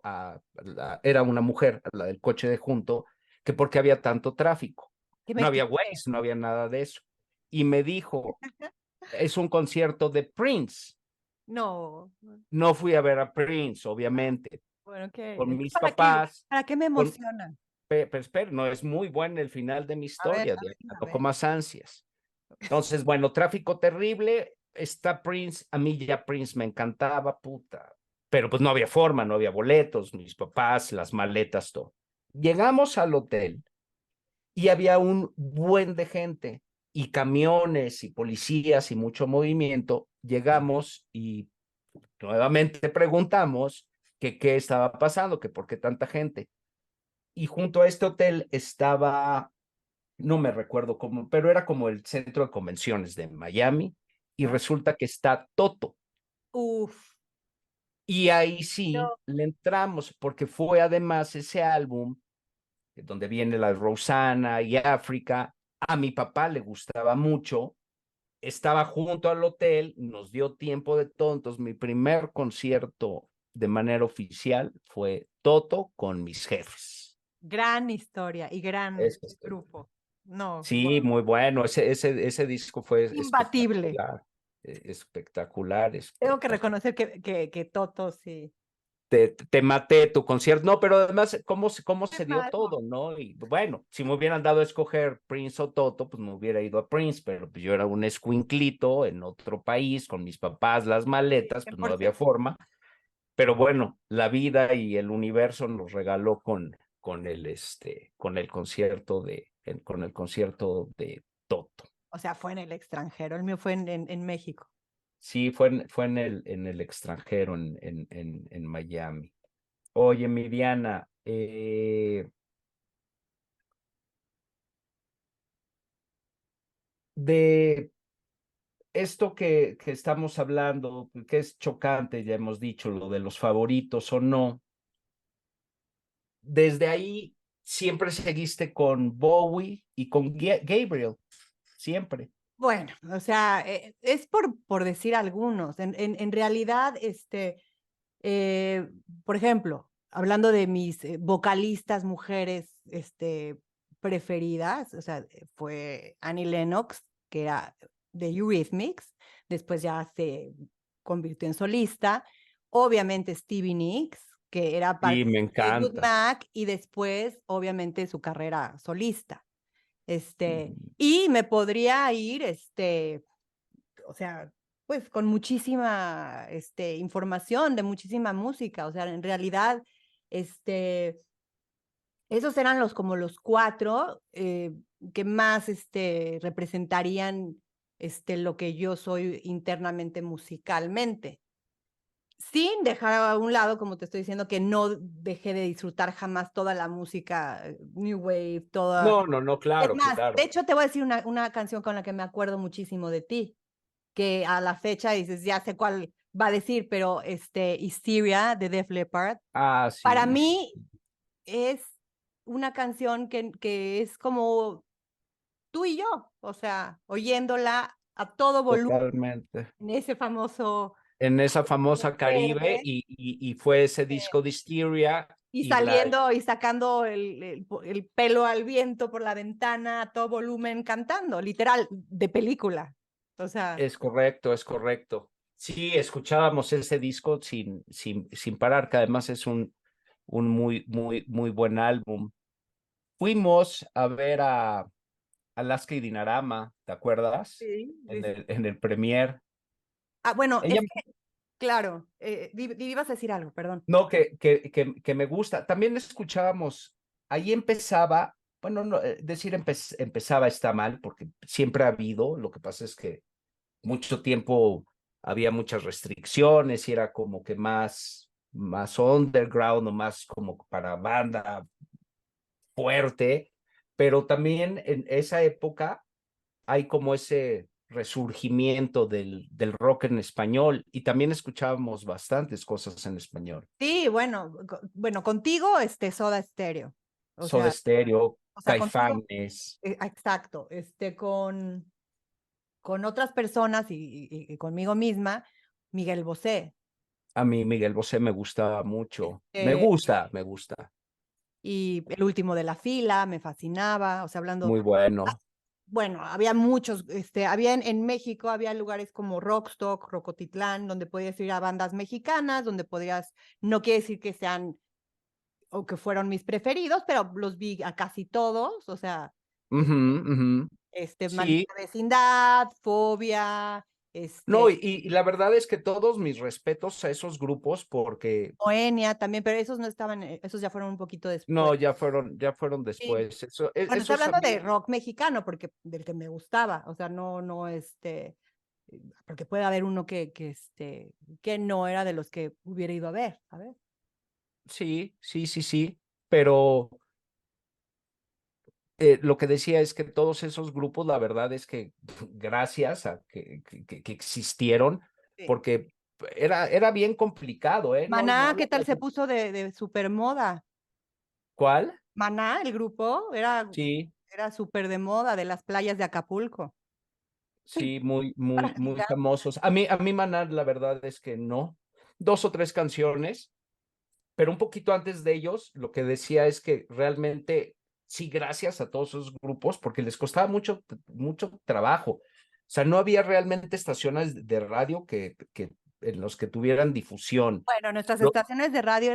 era una mujer, la del coche de junto, que por qué había tanto tráfico. ¿Qué No me había Waze, no había nada de eso. Y me dijo, es un concierto de Prince. No. No fui a ver a Prince, obviamente, Bueno, con mis ¿para qué, papás. para qué me emociona? Pero espera, no es muy bueno el final de mi A ver, historia, a ver, Diana, a no ver. con más ansias. Entonces, bueno, tráfico terrible, está Prince, a mí ya Prince me encantaba, puta, pero pues no había forma, no había boletos, mis papás, las maletas, todo. Llegamos al hotel y había un buen de gente y camiones y policías y mucho movimiento. Llegamos y nuevamente preguntamos que qué estaba pasando, que por qué tanta gente. Y junto a este hotel estaba, no me recuerdo cómo, pero era como el centro de convenciones de Miami y ¿Ah? resulta que está Toto. Uf, Y ahí sí pero le entramos, porque fue además ese álbum donde viene la Rosanna y África. A mi papá le gustaba mucho, estaba junto al hotel, nos dio tiempo de tontos. Mi primer concierto de manera oficial fue Toto con Mis Jefes. gran historia y gran Ese es el- grupo. No, Sí, muy bueno. Ese disco fue imbatible. espectacular. Espectacular, Tengo que espectacular. reconocer que Toto sí. Te maté tu concierto. No, pero además, cómo Qué se dio mal. todo, ¿no? Y bueno, si me hubieran dado a escoger Prince o Toto, pues me hubiera ido a Prince, pero pues yo era un escuinclito en otro país, con mis papás, las Sí, maletas, pues no había 100%. forma. Pero bueno, la vida y el universo nos regaló con el concierto de Toto. O sea, fue en el extranjero. El mío fue en México. Sí, fue en el extranjero, en Miami. Oye, Miriana, de esto que estamos hablando, que es chocante, ya hemos dicho, lo de los favoritos o no, desde ahí siempre seguiste con Bowie y con Gabriel, siempre. Bueno, o sea, es por decir algunos. En realidad, eh, por ejemplo, hablando de mis vocalistas mujeres preferidas, o sea, fue Annie Lennox, que era de Eurythmics, después ya se convirtió en solista, obviamente Stevie Nicks, que era Sí, parte me de Fleetwood encanta. Mac, y después, obviamente, su carrera solista. Ujú. Y me podría ir, o sea, pues con muchísima información de muchísima música, o sea, en realidad, esos eran como los cuatro que más representarían lo que yo soy internamente musicalmente. Sin dejar a un lado, como te estoy diciendo, que no dejé de disfrutar jamás toda la música, New Wave, toda. No, no, no, Es claro, más, de claro. hecho, te voy a decir una canción con la que me acuerdo muchísimo de ti, que a la fecha dices, ya sé cuál va a decir, pero Hysteria de Def Leppard, Ah, para sí, sí, mí es una canción que es como tú y yo, o sea, oyéndola a todo volumen totalmente. en ese famoso En esa famosa Caribe verde y fue ese disco de Hysteria y y la saliendo y sacando el pelo al viento por la ventana a todo volumen cantando, literal, de película. O sea, es correcto, es correcto. Sí, escuchábamos ese disco sin parar, que además es un muy buen álbum. Fuimos a ver a Alaska y Dinarama, ¿te acuerdas? sí, En el premier. bueno, Ella, es que, claro, ibas a decir algo, perdón. no, que me gusta. También escuchábamos, ahí empezaba, bueno, no, decir empezaba está mal, porque siempre ha habido, lo que pasa es que mucho tiempo había muchas restricciones y era como que más underground o más como para banda fuerte, pero también en esa época hay como ese resurgimiento del rock en español y también escuchábamos bastantes cosas en español. Sí, bueno, bueno, contigo, Soda Stereo. O Soda sea, Stereo, contigo, Caifanes, exacto, con otras personas y conmigo misma, Miguel Bosé. a mí Miguel Bosé me gustaba mucho, Este, me gusta, y el último de la fila me fascinaba, o sea, hablando, muy bueno. bueno, había muchos, había en México, había lugares como Rockstock, Rocotitlán, donde podías ir a bandas mexicanas, donde podías, no quiere decir que sean o que fueron mis preferidos, pero los vi a casi todos, o sea, Ujú, ujú. Sí, Maldita Vecindad, Fobia, no, y la verdad es que todos mis respetos a esos grupos porque Moenia también, pero esos no estaban, esos ya fueron un poquito después. no, ya fueron Sí. después. Bueno, estoy Esos hablando de amigos, rock mexicano, porque del que me gustaba, o sea, no, porque puede haber uno que no era de los que hubiera ido a ver, ¿sabes? sí, pero lo que decía es que todos esos grupos, la verdad es que gracias a que existieron, Sí. porque era bien complicado, ¿eh? No, Maná, no, ¿qué tal se puso de supermoda? ¿Cuál? Maná, el grupo, Sí, era súper de moda, de las playas de Acapulco. sí, muy, muy, muy Practicante. famosos. A mí Maná, la verdad es que no. 2 o 3 canciones, pero un poquito antes de ellos, lo que decía es que realmente sí, gracias a todos esos grupos, porque les costaba mucho, mucho trabajo. O sea, no había realmente estaciones de radio en los que tuvieran difusión, Bueno, nuestras lo- estaciones de radio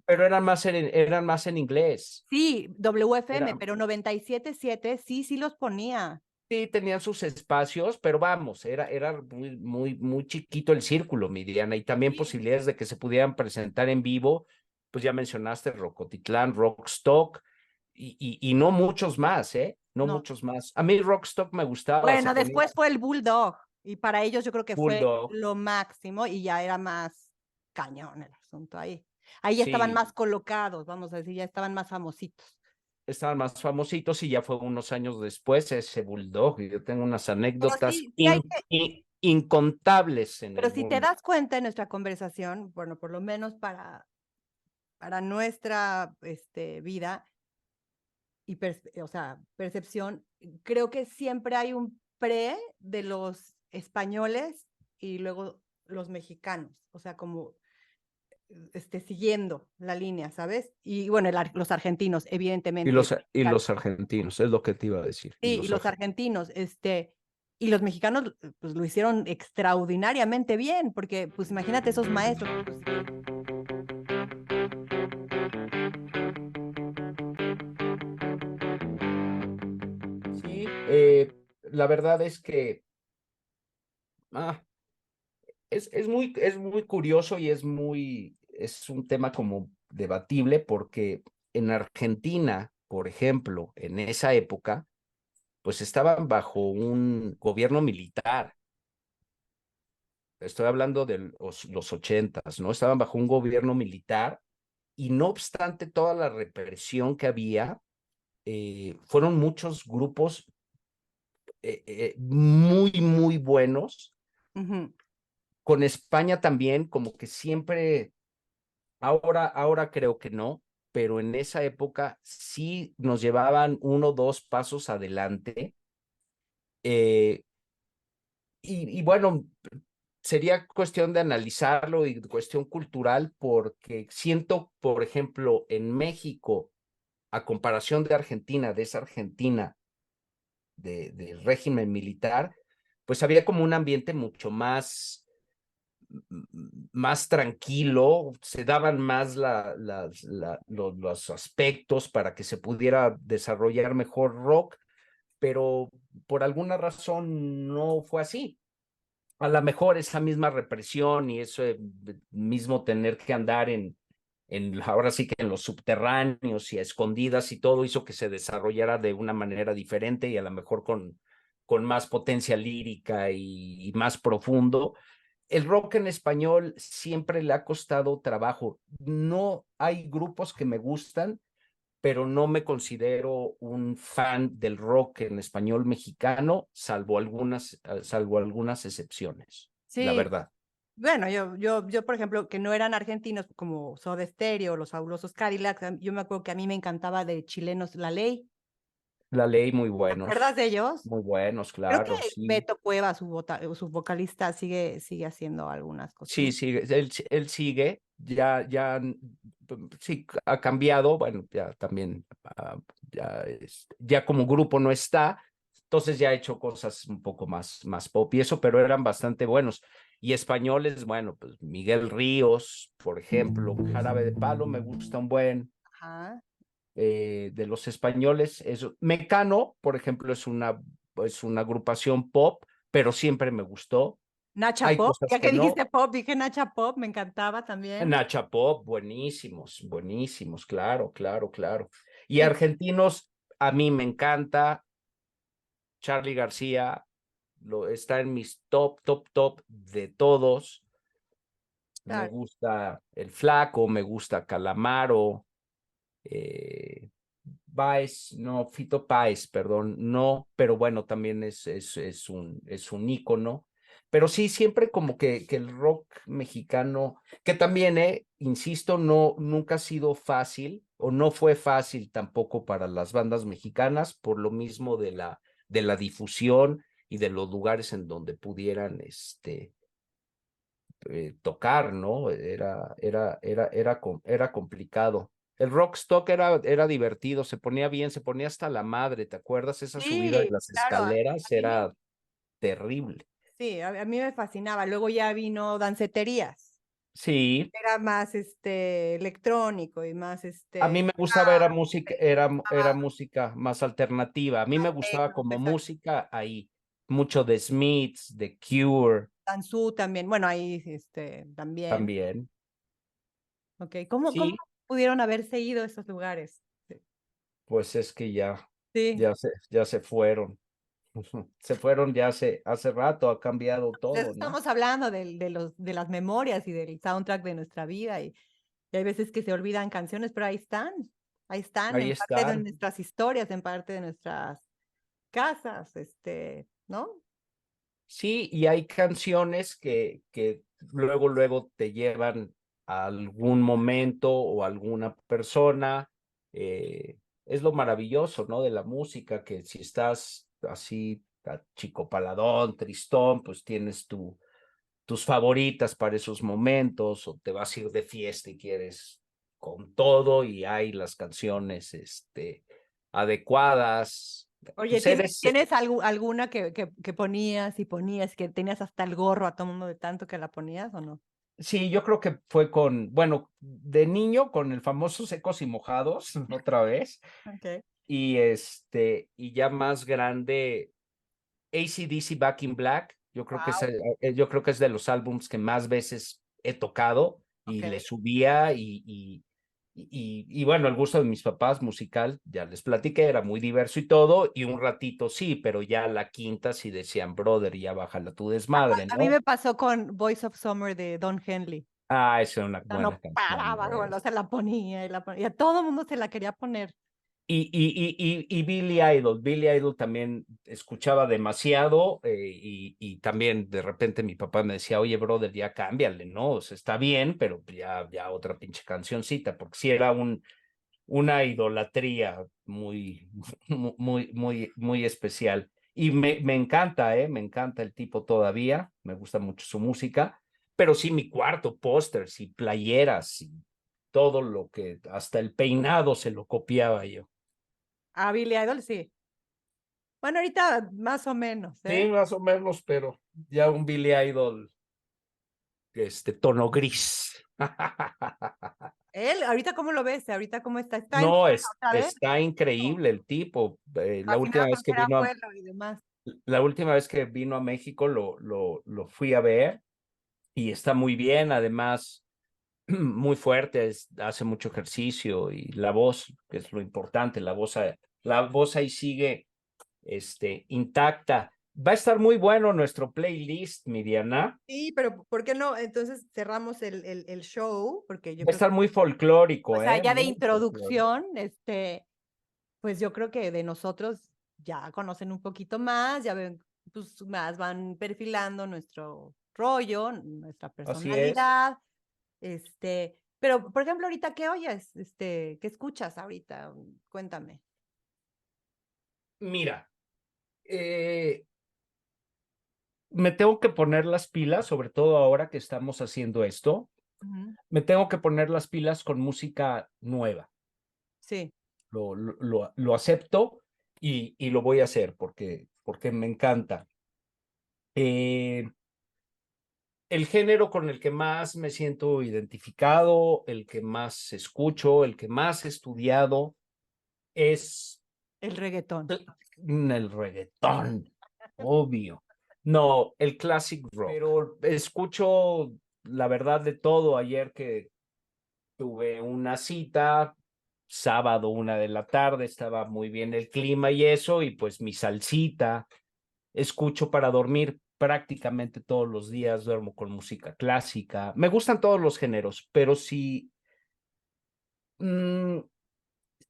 pero eran más en inglés. sí, WFM, Era, pero 97.7 sí, sí los ponía. sí, tenían sus espacios, pero vamos, era muy, muy, muy chiquito el círculo, mi Diana, y también Sí. posibilidades de que se pudieran presentar en vivo, pues ya mencionaste Rocotitlán, Rockstock, y no muchos más, ¿eh? No No. muchos más. A mí Rockstock me gustaba, se Bueno, ponía después fue el Bulldog y para ellos yo creo que fue Bulldog, lo máximo y ya era más cañón el asunto ahí. Ahí ya estaban sí, más colocados, vamos a decir, ya estaban más famositos. estaban más famositos y ya fue unos años después ese Bulldog, y yo tengo unas Pero anécdotas sí, sí hay que, incontables en pero el si te Bulldog. das cuenta en nuestra conversación, bueno, por lo menos para nuestra vida y o sea, percepción, creo que siempre hay un pre de los españoles y luego los mexicanos, o sea, como siguiendo la línea, ¿sabes? Y bueno, los argentinos, evidentemente. Y los argentinos, es lo que te iba a decir, y Sí, y los los argentinos. argentinos, y los mexicanos, pues lo hicieron extraordinariamente bien, porque, pues imagínate esos maestros. Pues, Sí, la verdad es que ah, es muy curioso y es un tema como debatible porque en Argentina, por ejemplo, en esa época, pues estaban bajo un gobierno militar. Estoy hablando de los 80s, ¿no? Estaban bajo un gobierno militar y no obstante toda la represión que había, fueron muchos grupos muy, muy buenos. ujú. Con España también, como que siempre, ahora creo que no, pero en esa época sí nos llevaban 1 o 2 pasos adelante. eh, y bueno, sería cuestión de analizarlo y cuestión cultural, porque siento, por ejemplo, en México, a comparación de Argentina, de esa Argentina del régimen militar, pues había como un ambiente mucho más tranquilo, se daban más los aspectos para que se pudiera desarrollar mejor rock, pero por alguna razón no fue así. A lo mejor esa misma represión y eso mismo tener que andar ahora sí que en los subterráneos y a escondidas y todo hizo que se desarrollara de una manera diferente y a lo mejor con más potencia lírica y más profundo. El rock en español siempre le ha costado trabajo. No hay grupos que me gustan, pero no me considero un fan del rock en español mexicano, salvo algunas excepciones, la Sí, verdad. bueno, yo, por ejemplo, que no eran argentinos como Soda Stereo, los Fabulosos Cadillacs, yo me acuerdo que a mí me encantaba de chilenos La Ley. La Ley, ¿Te acuerdas de ellos? muy buenos, Creo que claro, sí. Beto Cueva, su vocalista, sigue haciendo algunas Sí, cosillas. sí, él sigue, sí, ha cambiado, bueno, ya también, ya como grupo no está, entonces ya ha hecho cosas un poco más pop y eso, pero eran bastante buenos. Y españoles, bueno, pues Miguel Ríos, por ejemplo, Jarabe de Palo, me gusta un buen, Ajá. de los españoles, Mecano, por ejemplo, es una agrupación pop, pero siempre me gustó. Nacha Hay Pop, cosas ya que que no. dijiste pop, dije Nacha Pop, me encantaba también. Nacha Pop, buenísimos, buenísimos, claro, claro, claro. Y Sí, argentinos, a mí me encanta. Charly García está en mis top de todos. Me claro. gusta El Flaco, me gusta Calamaro, eh, Páez, no, Fito Páez, perdón, no, pero bueno, también es un ícono. Pero sí, siempre como que el rock mexicano, que también, insisto, nunca ha sido fácil o no fue fácil tampoco para las bandas mexicanas por lo mismo de la difusión y de los lugares en donde pudieran tocar, ¿no? Era complicado. El Rockstock era divertido, se ponía bien, se ponía hasta la madre, ¿te acuerdas? Esa subida de Sí, las claro, escaleras a mí era terrible. sí, a mí me fascinaba. Luego ya vino danceterías. Sí, Era más electrónico y más a mí me gustaba, era estaba música más alternativa. A mí me gustaba techno, como exacto. música ahí, mucho de Smiths, de Cure Danzú también, bueno, ahí también. también. Ok, ¿cómo Sí, pudieron haberse ido a esos lugares? Sí, pues es que sí. ya se fueron. Se fueron ya hace rato, ha cambiado De eso todo, ¿no? estamos hablando de las memorias y del soundtrack de nuestra vida y hay veces que se olvidan canciones, pero ahí están, Ahí en parte de están. nuestras historias, en parte de nuestras casas, ¿no? Sí, y hay canciones que luego te llevan a algún momento o a alguna persona. Es lo maravilloso, ¿no? De la música, que si estás así, chico paladón, tristón, pues tienes tus favoritas para esos momentos, o te vas a ir de fiesta y quieres con todo, y hay las canciones, adecuadas. Oye, Pues eres, ¿tienes alguna que ponías y ponías, que tenías hasta el gorro a todo mundo de tanto que la ponías o no? Sí, yo creo que fue bueno, de niño con el famoso Secos y Mojados, otra vez, Okay. y ya más grande, AC/DC Back in Black, Wow. yo creo que es de los álbums que más veces he tocado y le Okay. subía y bueno, el gusto de mis papás musical, ya les platiqué, era muy diverso y todo, y un ratito sí, pero ya la quinta sí decían, brother, ya bájala tu desmadre, A mí ¿no? me pasó con Voice of Summer de Don Henley. Ah, esa es una Sea, buena no canción, paraba, güey. se la ponía y la ponía. Y a todo el mundo se la quería poner. Y Billy Idol, Billy Idol también escuchaba demasiado, y también de repente mi papá me decía, oye, brother, ya cámbiale, ¿no? O sea, está bien, pero ya otra pinche cancioncita, porque sí era una idolatría muy especial. Y me encanta, me encanta el tipo todavía, me gusta mucho su música, pero sí mi cuarto, pósters y playeras y todo lo que, hasta el peinado se lo copiaba yo. A Billy Idol, sí. Bueno, ahorita más o menos, Sí, ¿eh? más o menos, pero ya un Billy Idol, tono gris. Él, ahorita cómo lo ves, ahorita cómo está, está en No, otra vez, está increíble el tipo. fascinado con ser abuelo y demás. La última vez que vino a México lo fui a ver y está muy bien, además muy fuerte, hace mucho ejercicio y la voz, que es lo importante, la voz ahí sigue, intacta. Va a estar muy bueno nuestro playlist, Miriana. Sí, pero ¿por qué no? Entonces cerramos el show, porque yo Va a creo estar que, muy o folclórico, sea, ya de muy folclórico. introducción, pues yo creo que de nosotros ya conocen un poquito más, ya ven, pues más van perfilando nuestro rollo, nuestra Así es. personalidad, pero por ejemplo, ahorita, ¿qué oyes? ¿Qué escuchas ahorita? Cuéntame. Mira, eh, me tengo que poner las pilas, sobre todo ahora que estamos haciendo esto, Ujú. me tengo que poner las pilas con música nueva. Sí, Lo acepto y lo voy a hacer porque me encanta. Eh, el género con el que más me siento identificado, el que más escucho, el que más he estudiado es el reggaetón. el reggaetón, obvio. No, el classic rock. Pero escucho la verdad de todo. Ayer que tuve una cita, sábado 1 de la tarde, estaba muy bien el clima y eso, y pues mi salsita, escucho para dormir prácticamente todos los días, duermo con música clásica. Me gustan todos los géneros, pero si mm,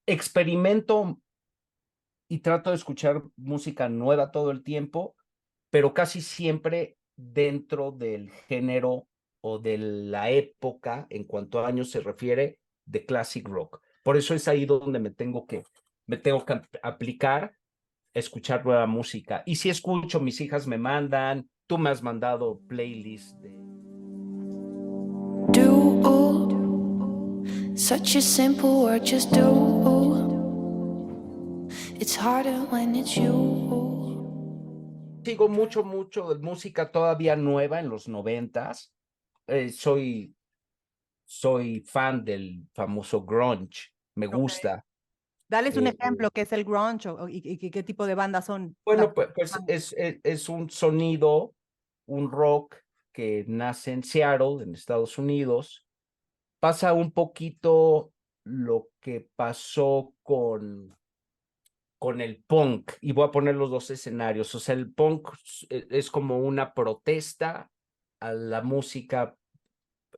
experimento y trato de escuchar música nueva todo el tiempo, pero casi siempre dentro del género o de la época, en cuanto a años se refiere, de classic rock. Por eso es ahí donde me tengo que aplicar, escuchar nueva música. Y si escucho, mis hijas me mandan, tú me has mandado playlists de... Such a simple word, just do. It's harder when it's you. Sigo mucho de música todavía nueva en los 90s. Soy fan del famoso grunge, me gusta. Dales un Eh, ejemplo, ¿qué es el grunge y qué tipo de bandas son? Bueno, pues es un sonido, un rock que nace en Seattle, en Estados Unidos. Pasa un poquito lo que pasó con el punk, y voy a poner los dos escenarios. O sea, el punk es como una protesta a la música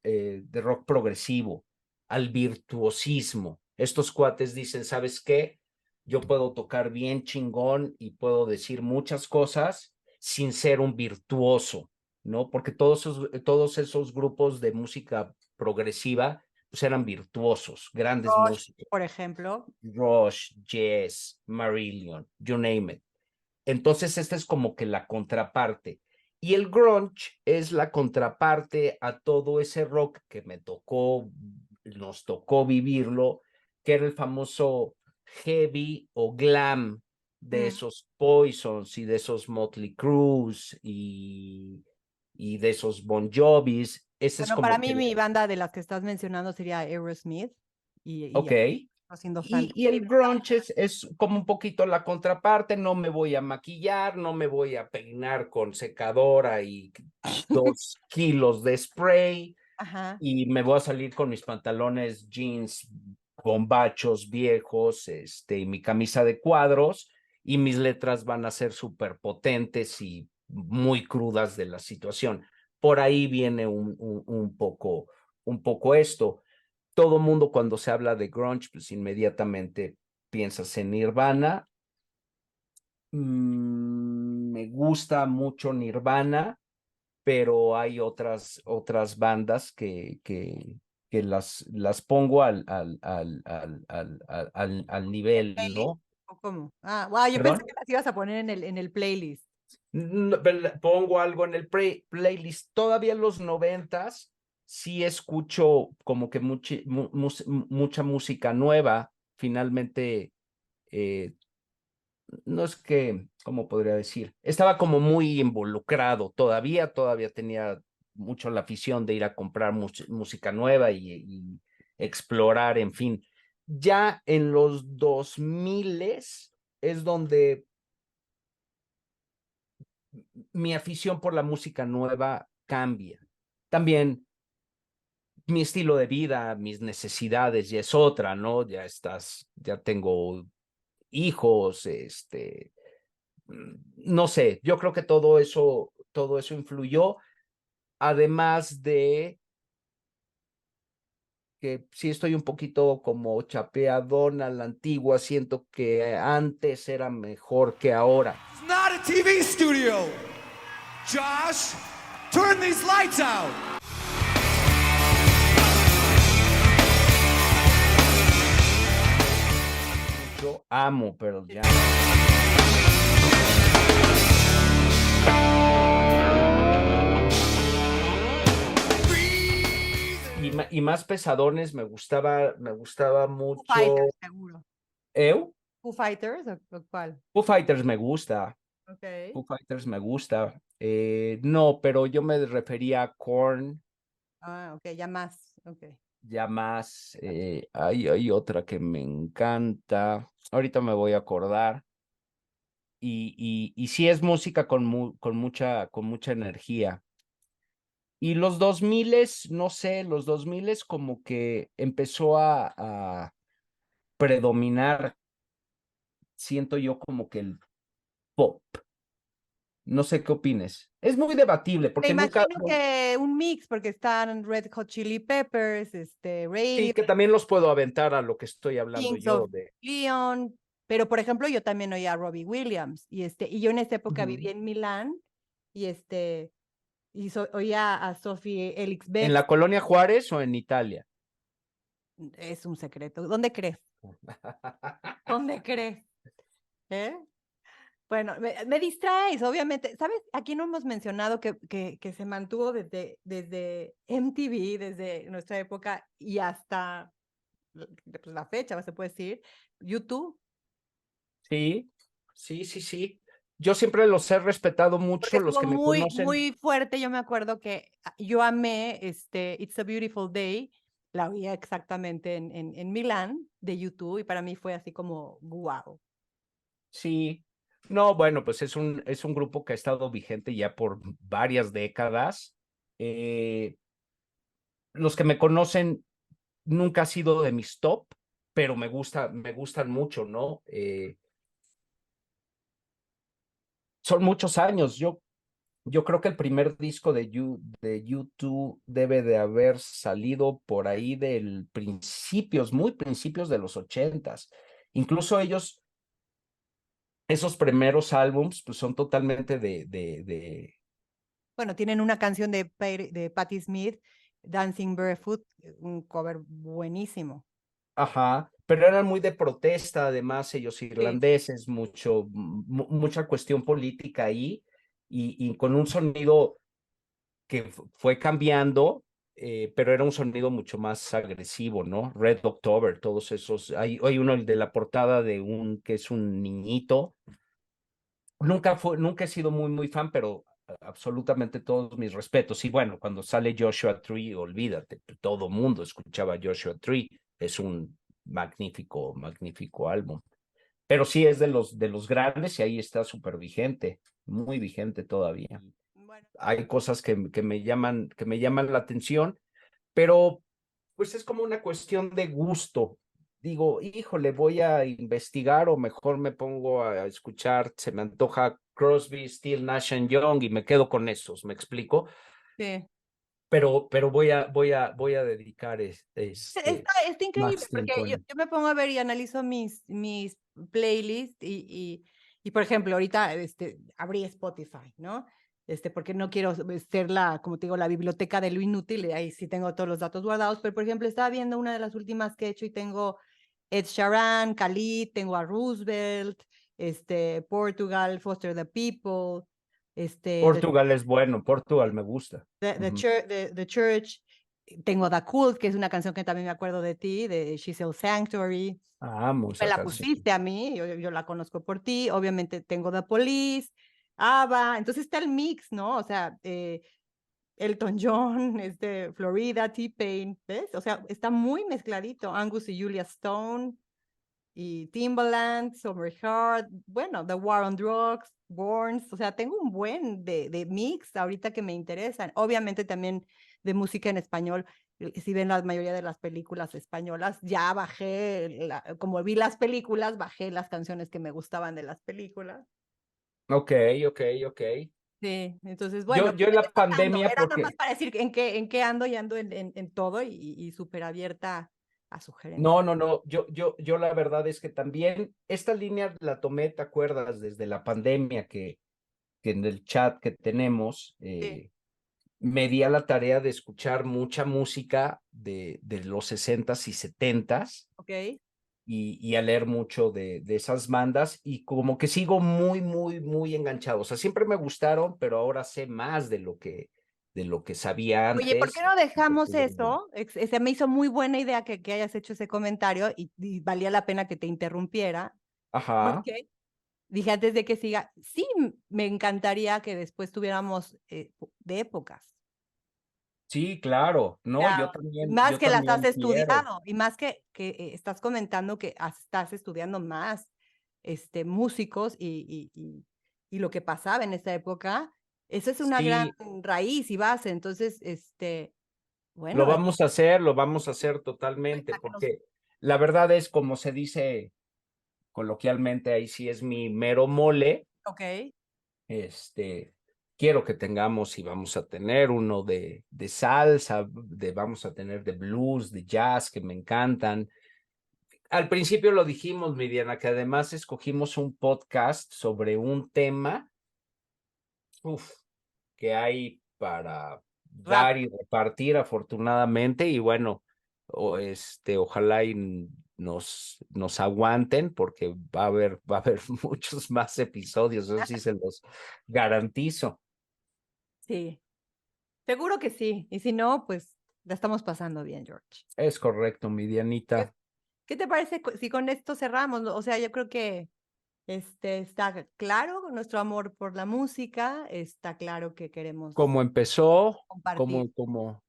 de rock progresivo, al virtuosismo. Estos cuates dicen, ¿sabes qué? Yo puedo tocar bien chingón y puedo decir muchas cosas sin ser un virtuoso, ¿no? Porque todos esos grupos de música progresiva pues eran virtuosos, grandes Rush, músicos. por ejemplo. Rush, Yes, Marillion, you name it. Entonces, esta es como que la contraparte. Y el grunge es la contraparte a todo ese rock que nos tocó vivirlo, que era el famoso heavy o glam de esos Poisons y de esos Motley Crues y de esos Bon Jovis. Ese es Bueno, para como mí que, mi banda de las que estás mencionando sería Aerosmith y ok. siendo fan. Y el grunge es como un poquito la contraparte. No me voy a maquillar, no me voy a peinar con secadora y 2 kilos de spray, Ajá. y me voy a salir con mis pantalones jeans bombachos viejos, y mi camisa de cuadros, y mis letras van a ser súper potentes y muy crudas de la situación. Por ahí viene un poco esto. Todo mundo cuando se habla de grunge, pues inmediatamente piensas en Nirvana. Me gusta mucho Nirvana, pero hay otras bandas que las pongo al nivel, ¿Playlist? ¿no? ¿O cómo? Ah, wow, yo pensé ¿Perdón? que las ibas a poner en el playlist. No, pongo algo en el playlist. Todavía en los 90s sí escucho como que mucha música nueva. Finalmente, no es que, ¿cómo podría decir? Estaba como muy involucrado todavía tenía mucho la afición de ir a comprar música nueva y explorar, en fin. Ya en los 2000 es donde mi afición por la música nueva cambia. También mi estilo de vida, mis necesidades ya es otra, ¿no? Ya tengo hijos, no sé, yo creo que todo eso influyó, además de que sí estoy un poquito como chapeadón a la antigua, siento que antes era mejor que ahora. It's not a TV studio. Josh, turn these lights out. Yo amo Pearl Jam. Y más pesadones, me gustaba Foo mucho. Fighters, seguro. ¿Eu? Foo Fighters o cuál? Foo Fighters me gusta. Ok. Foo Fighters me gusta. No, pero yo me refería a Korn, Ah, ok, ya más. Ok. ya más. Hay otra que me encanta. Ahorita me voy a acordar. Y sí es música con mucha energía. Y los 2000, no sé, los 2000 como que empezó a predominar, siento yo, como que el pop. No sé qué opines. Es muy debatible Me porque nunca, imagino que un mix, porque están Red Hot Chili Peppers, sí, Radio, que también los puedo aventar a lo que estoy hablando Kings yo of de. Leon, pero por ejemplo yo también oía a Robbie Williams y yo en esta época Ujú. vivía en Milán y y oía a Sophie ¿En Elix-Bextor. la Colonia Juárez o en Italia? Es un secreto. ¿Dónde crees? ¿Dónde crees? ¿Eh? Bueno, me distraes, obviamente. ¿Sabes? Aquí no hemos mencionado que se mantuvo desde MTV, desde nuestra época y hasta pues, la fecha, se puede decir, YouTube. Sí, sí. Yo siempre los he respetado Porque mucho, los estuvo que me muy, conocen. muy fuerte. Yo me acuerdo que yo amé It's a Beautiful Day. La oía exactamente en Milán de YouTube y para mí fue así como wow. Sí. No, bueno, pues es un grupo que ha estado vigente ya por varias décadas. Los que me conocen nunca ha sido de mis top, pero me gustan mucho, ¿no? Son muchos años. Yo creo que el primer disco de YouTube debe de haber salido por ahí del principios, muy principios de los 80s. Incluso ellos, esos primeros álbums, pues son totalmente de Bueno, tienen una canción de Patti Smith, Dancing Barefoot, un cover buenísimo. ajá, pero eran muy de protesta, además, ellos Sí. irlandeses, mucha cuestión política ahí, y con un sonido que fue cambiando, pero era un sonido mucho más agresivo, ¿no? Red October, todos esos. Hay uno el de la portada de que es un niñito. Nunca he sido muy fan, pero absolutamente todos mis respetos. Y bueno, cuando sale Joshua Tree, olvídate, todo mundo escuchaba Joshua Tree. Es un magnífico álbum. Pero sí es de los grandes y ahí está súper vigente, muy vigente todavía. Bueno, Hay cosas que me llaman la atención, pero pues es como una cuestión de gusto. Digo, híjole, voy a investigar o mejor me pongo a escuchar, se me antoja Crosby, Still, Nash and Young y me quedo con esos, ¿me explico? sí. Pero voy a dedicar Está increíble más porque tiempo yo me pongo a ver y analizo mis playlists y, por ejemplo, ahorita abrí Spotify, ¿no? Porque no quiero ser como te digo, la biblioteca de lo inútil, y ahí sí tengo todos los datos guardados, pero por ejemplo, estaba viendo una de las últimas que he hecho y tengo Ed Sheeran, Khalid, tengo a Roosevelt, Portugal, Foster the People, Portugal es bueno, Portugal me gusta. The Church, tengo The Cult, que es una canción que también me acuerdo de ti, de She's a Sanctuary. Amo Me esa la canción. pusiste a mí, yo la conozco por ti. Obviamente tengo The Police, ABBA, entonces está el mix, ¿no? O sea, Elton John, Florida, T-Pain, ¿ves? O sea, está muy mezcladito. Angus y Julia Stone, y Timbaland, Summer Heart, bueno, The War on Drugs, Borns, o sea, tengo un buen de mix ahorita que me interesan. Obviamente también de música en español, si ven la mayoría de las películas españolas, ya bajé, como vi las películas, bajé las canciones que me gustaban de las películas. Ok. Sí, entonces, Yo, bueno, yo en la pasando, pandemia, era nada más porque para decir en qué ando y ando en todo y súper abierta a sugerencias. no, yo la verdad es que también esta línea la tomé, ¿te acuerdas? Desde la pandemia que en el chat que tenemos, Sí, me di a la tarea de escuchar mucha música de los 60s y 70s ok. y a leer mucho de esas bandas y como que sigo muy enganchado. O sea, siempre me gustaron, pero ahora sé más de lo que sabía Oye, ¿por antes. qué no dejamos eso? Se me hizo muy buena idea que hayas hecho ese comentario y valía la pena que te interrumpiera, Ajá. porque dije antes de que siga, sí, me encantaría que después tuviéramos de épocas. Sí, claro. O No, sea, yo también, más yo que las has también quiero. estudiado y más que estás comentando que estás estudiando más músicos y lo que pasaba en esta época, eso es una gran Sí, raíz y base. Entonces, lo bueno, vamos a hacer totalmente, para que nos... porque la verdad es como se dice coloquialmente, ahí sí es mi mero mole. Ok. Este, quiero que tengamos y vamos a tener uno de salsa, vamos a tener de blues, de jazz, que me encantan. Al principio lo dijimos, Miriana, que además escogimos un podcast sobre un tema, uf, que hay para dar y repartir, afortunadamente, y bueno, ojalá y nos aguanten, porque va a haber muchos más episodios, eso sí se los garantizo. Sí, seguro que sí. Y si no, pues la estamos pasando bien, George. Es correcto, mi Dianita. ¿Qué te parece si con esto cerramos? O sea, yo creo que está claro nuestro amor por la música, está claro que queremos ¿Cómo empezó? compartir. ¿Cómo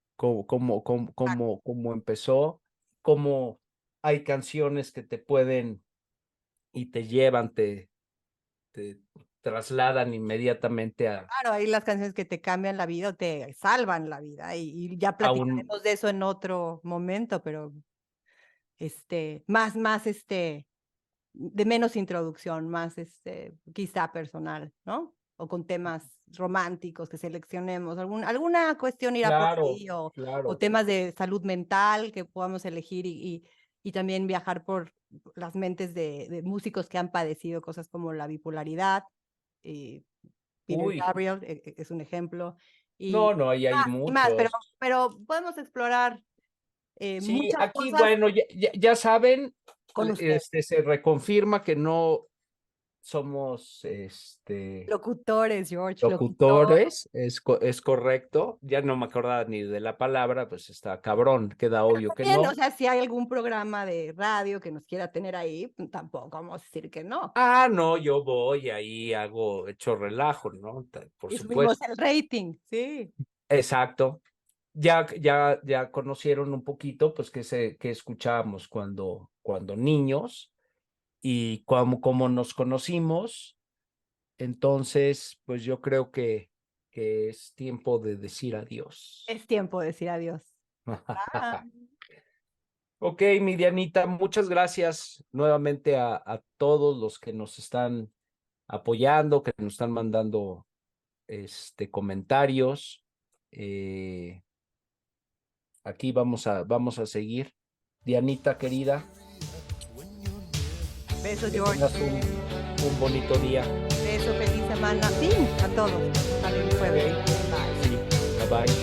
empezó? ¿Cómo hay canciones que te pueden y te llevan, te trasladan inmediatamente Claro, hay las canciones que te cambian la vida o te salvan la vida y ya a un... platicaremos de eso en otro momento, pero más, de menos introducción, más quizá personal, ¿no? O con temas románticos que seleccionemos, alguna cuestión irá por Claro, ahí, o claro. temas de salud mental que podamos elegir y también viajar por las mentes de músicos que han padecido cosas como la bipolaridad. Peter Uy, Gabriel es un ejemplo. no, ahí hay Y más, muchos. pero podemos explorar Sí, muchas aquí, cosas bueno, ya saben, con usted. se reconfirma que no somos, Locutores, George, locutores. locutores, es correcto. Ya no me acordaba ni de la palabra, pues está cabrón, queda obvio que También, o no. sea, si hay algún programa de radio que nos quiera tener ahí, pues, tampoco vamos a decir que no. Ah, no, yo voy ahí, hecho relajo, ¿no? Por Y subimos supuesto. el rating, sí. Exacto. Ya conocieron un poquito, pues, que escuchábamos cuando niños y cómo nos conocimos. Entonces, pues yo creo que es tiempo de decir adiós. Es tiempo de decir adiós. Ah, Ok, mi Dianita, muchas gracias nuevamente a todos los que nos están apoyando, que nos están mandando comentarios. Aquí vamos a seguir. Dianita, querida, beso, que George. tengas un bonito día. Beso, feliz semana. Sí, a todos. Hasta el jueves. Bye. Sí, bye bye.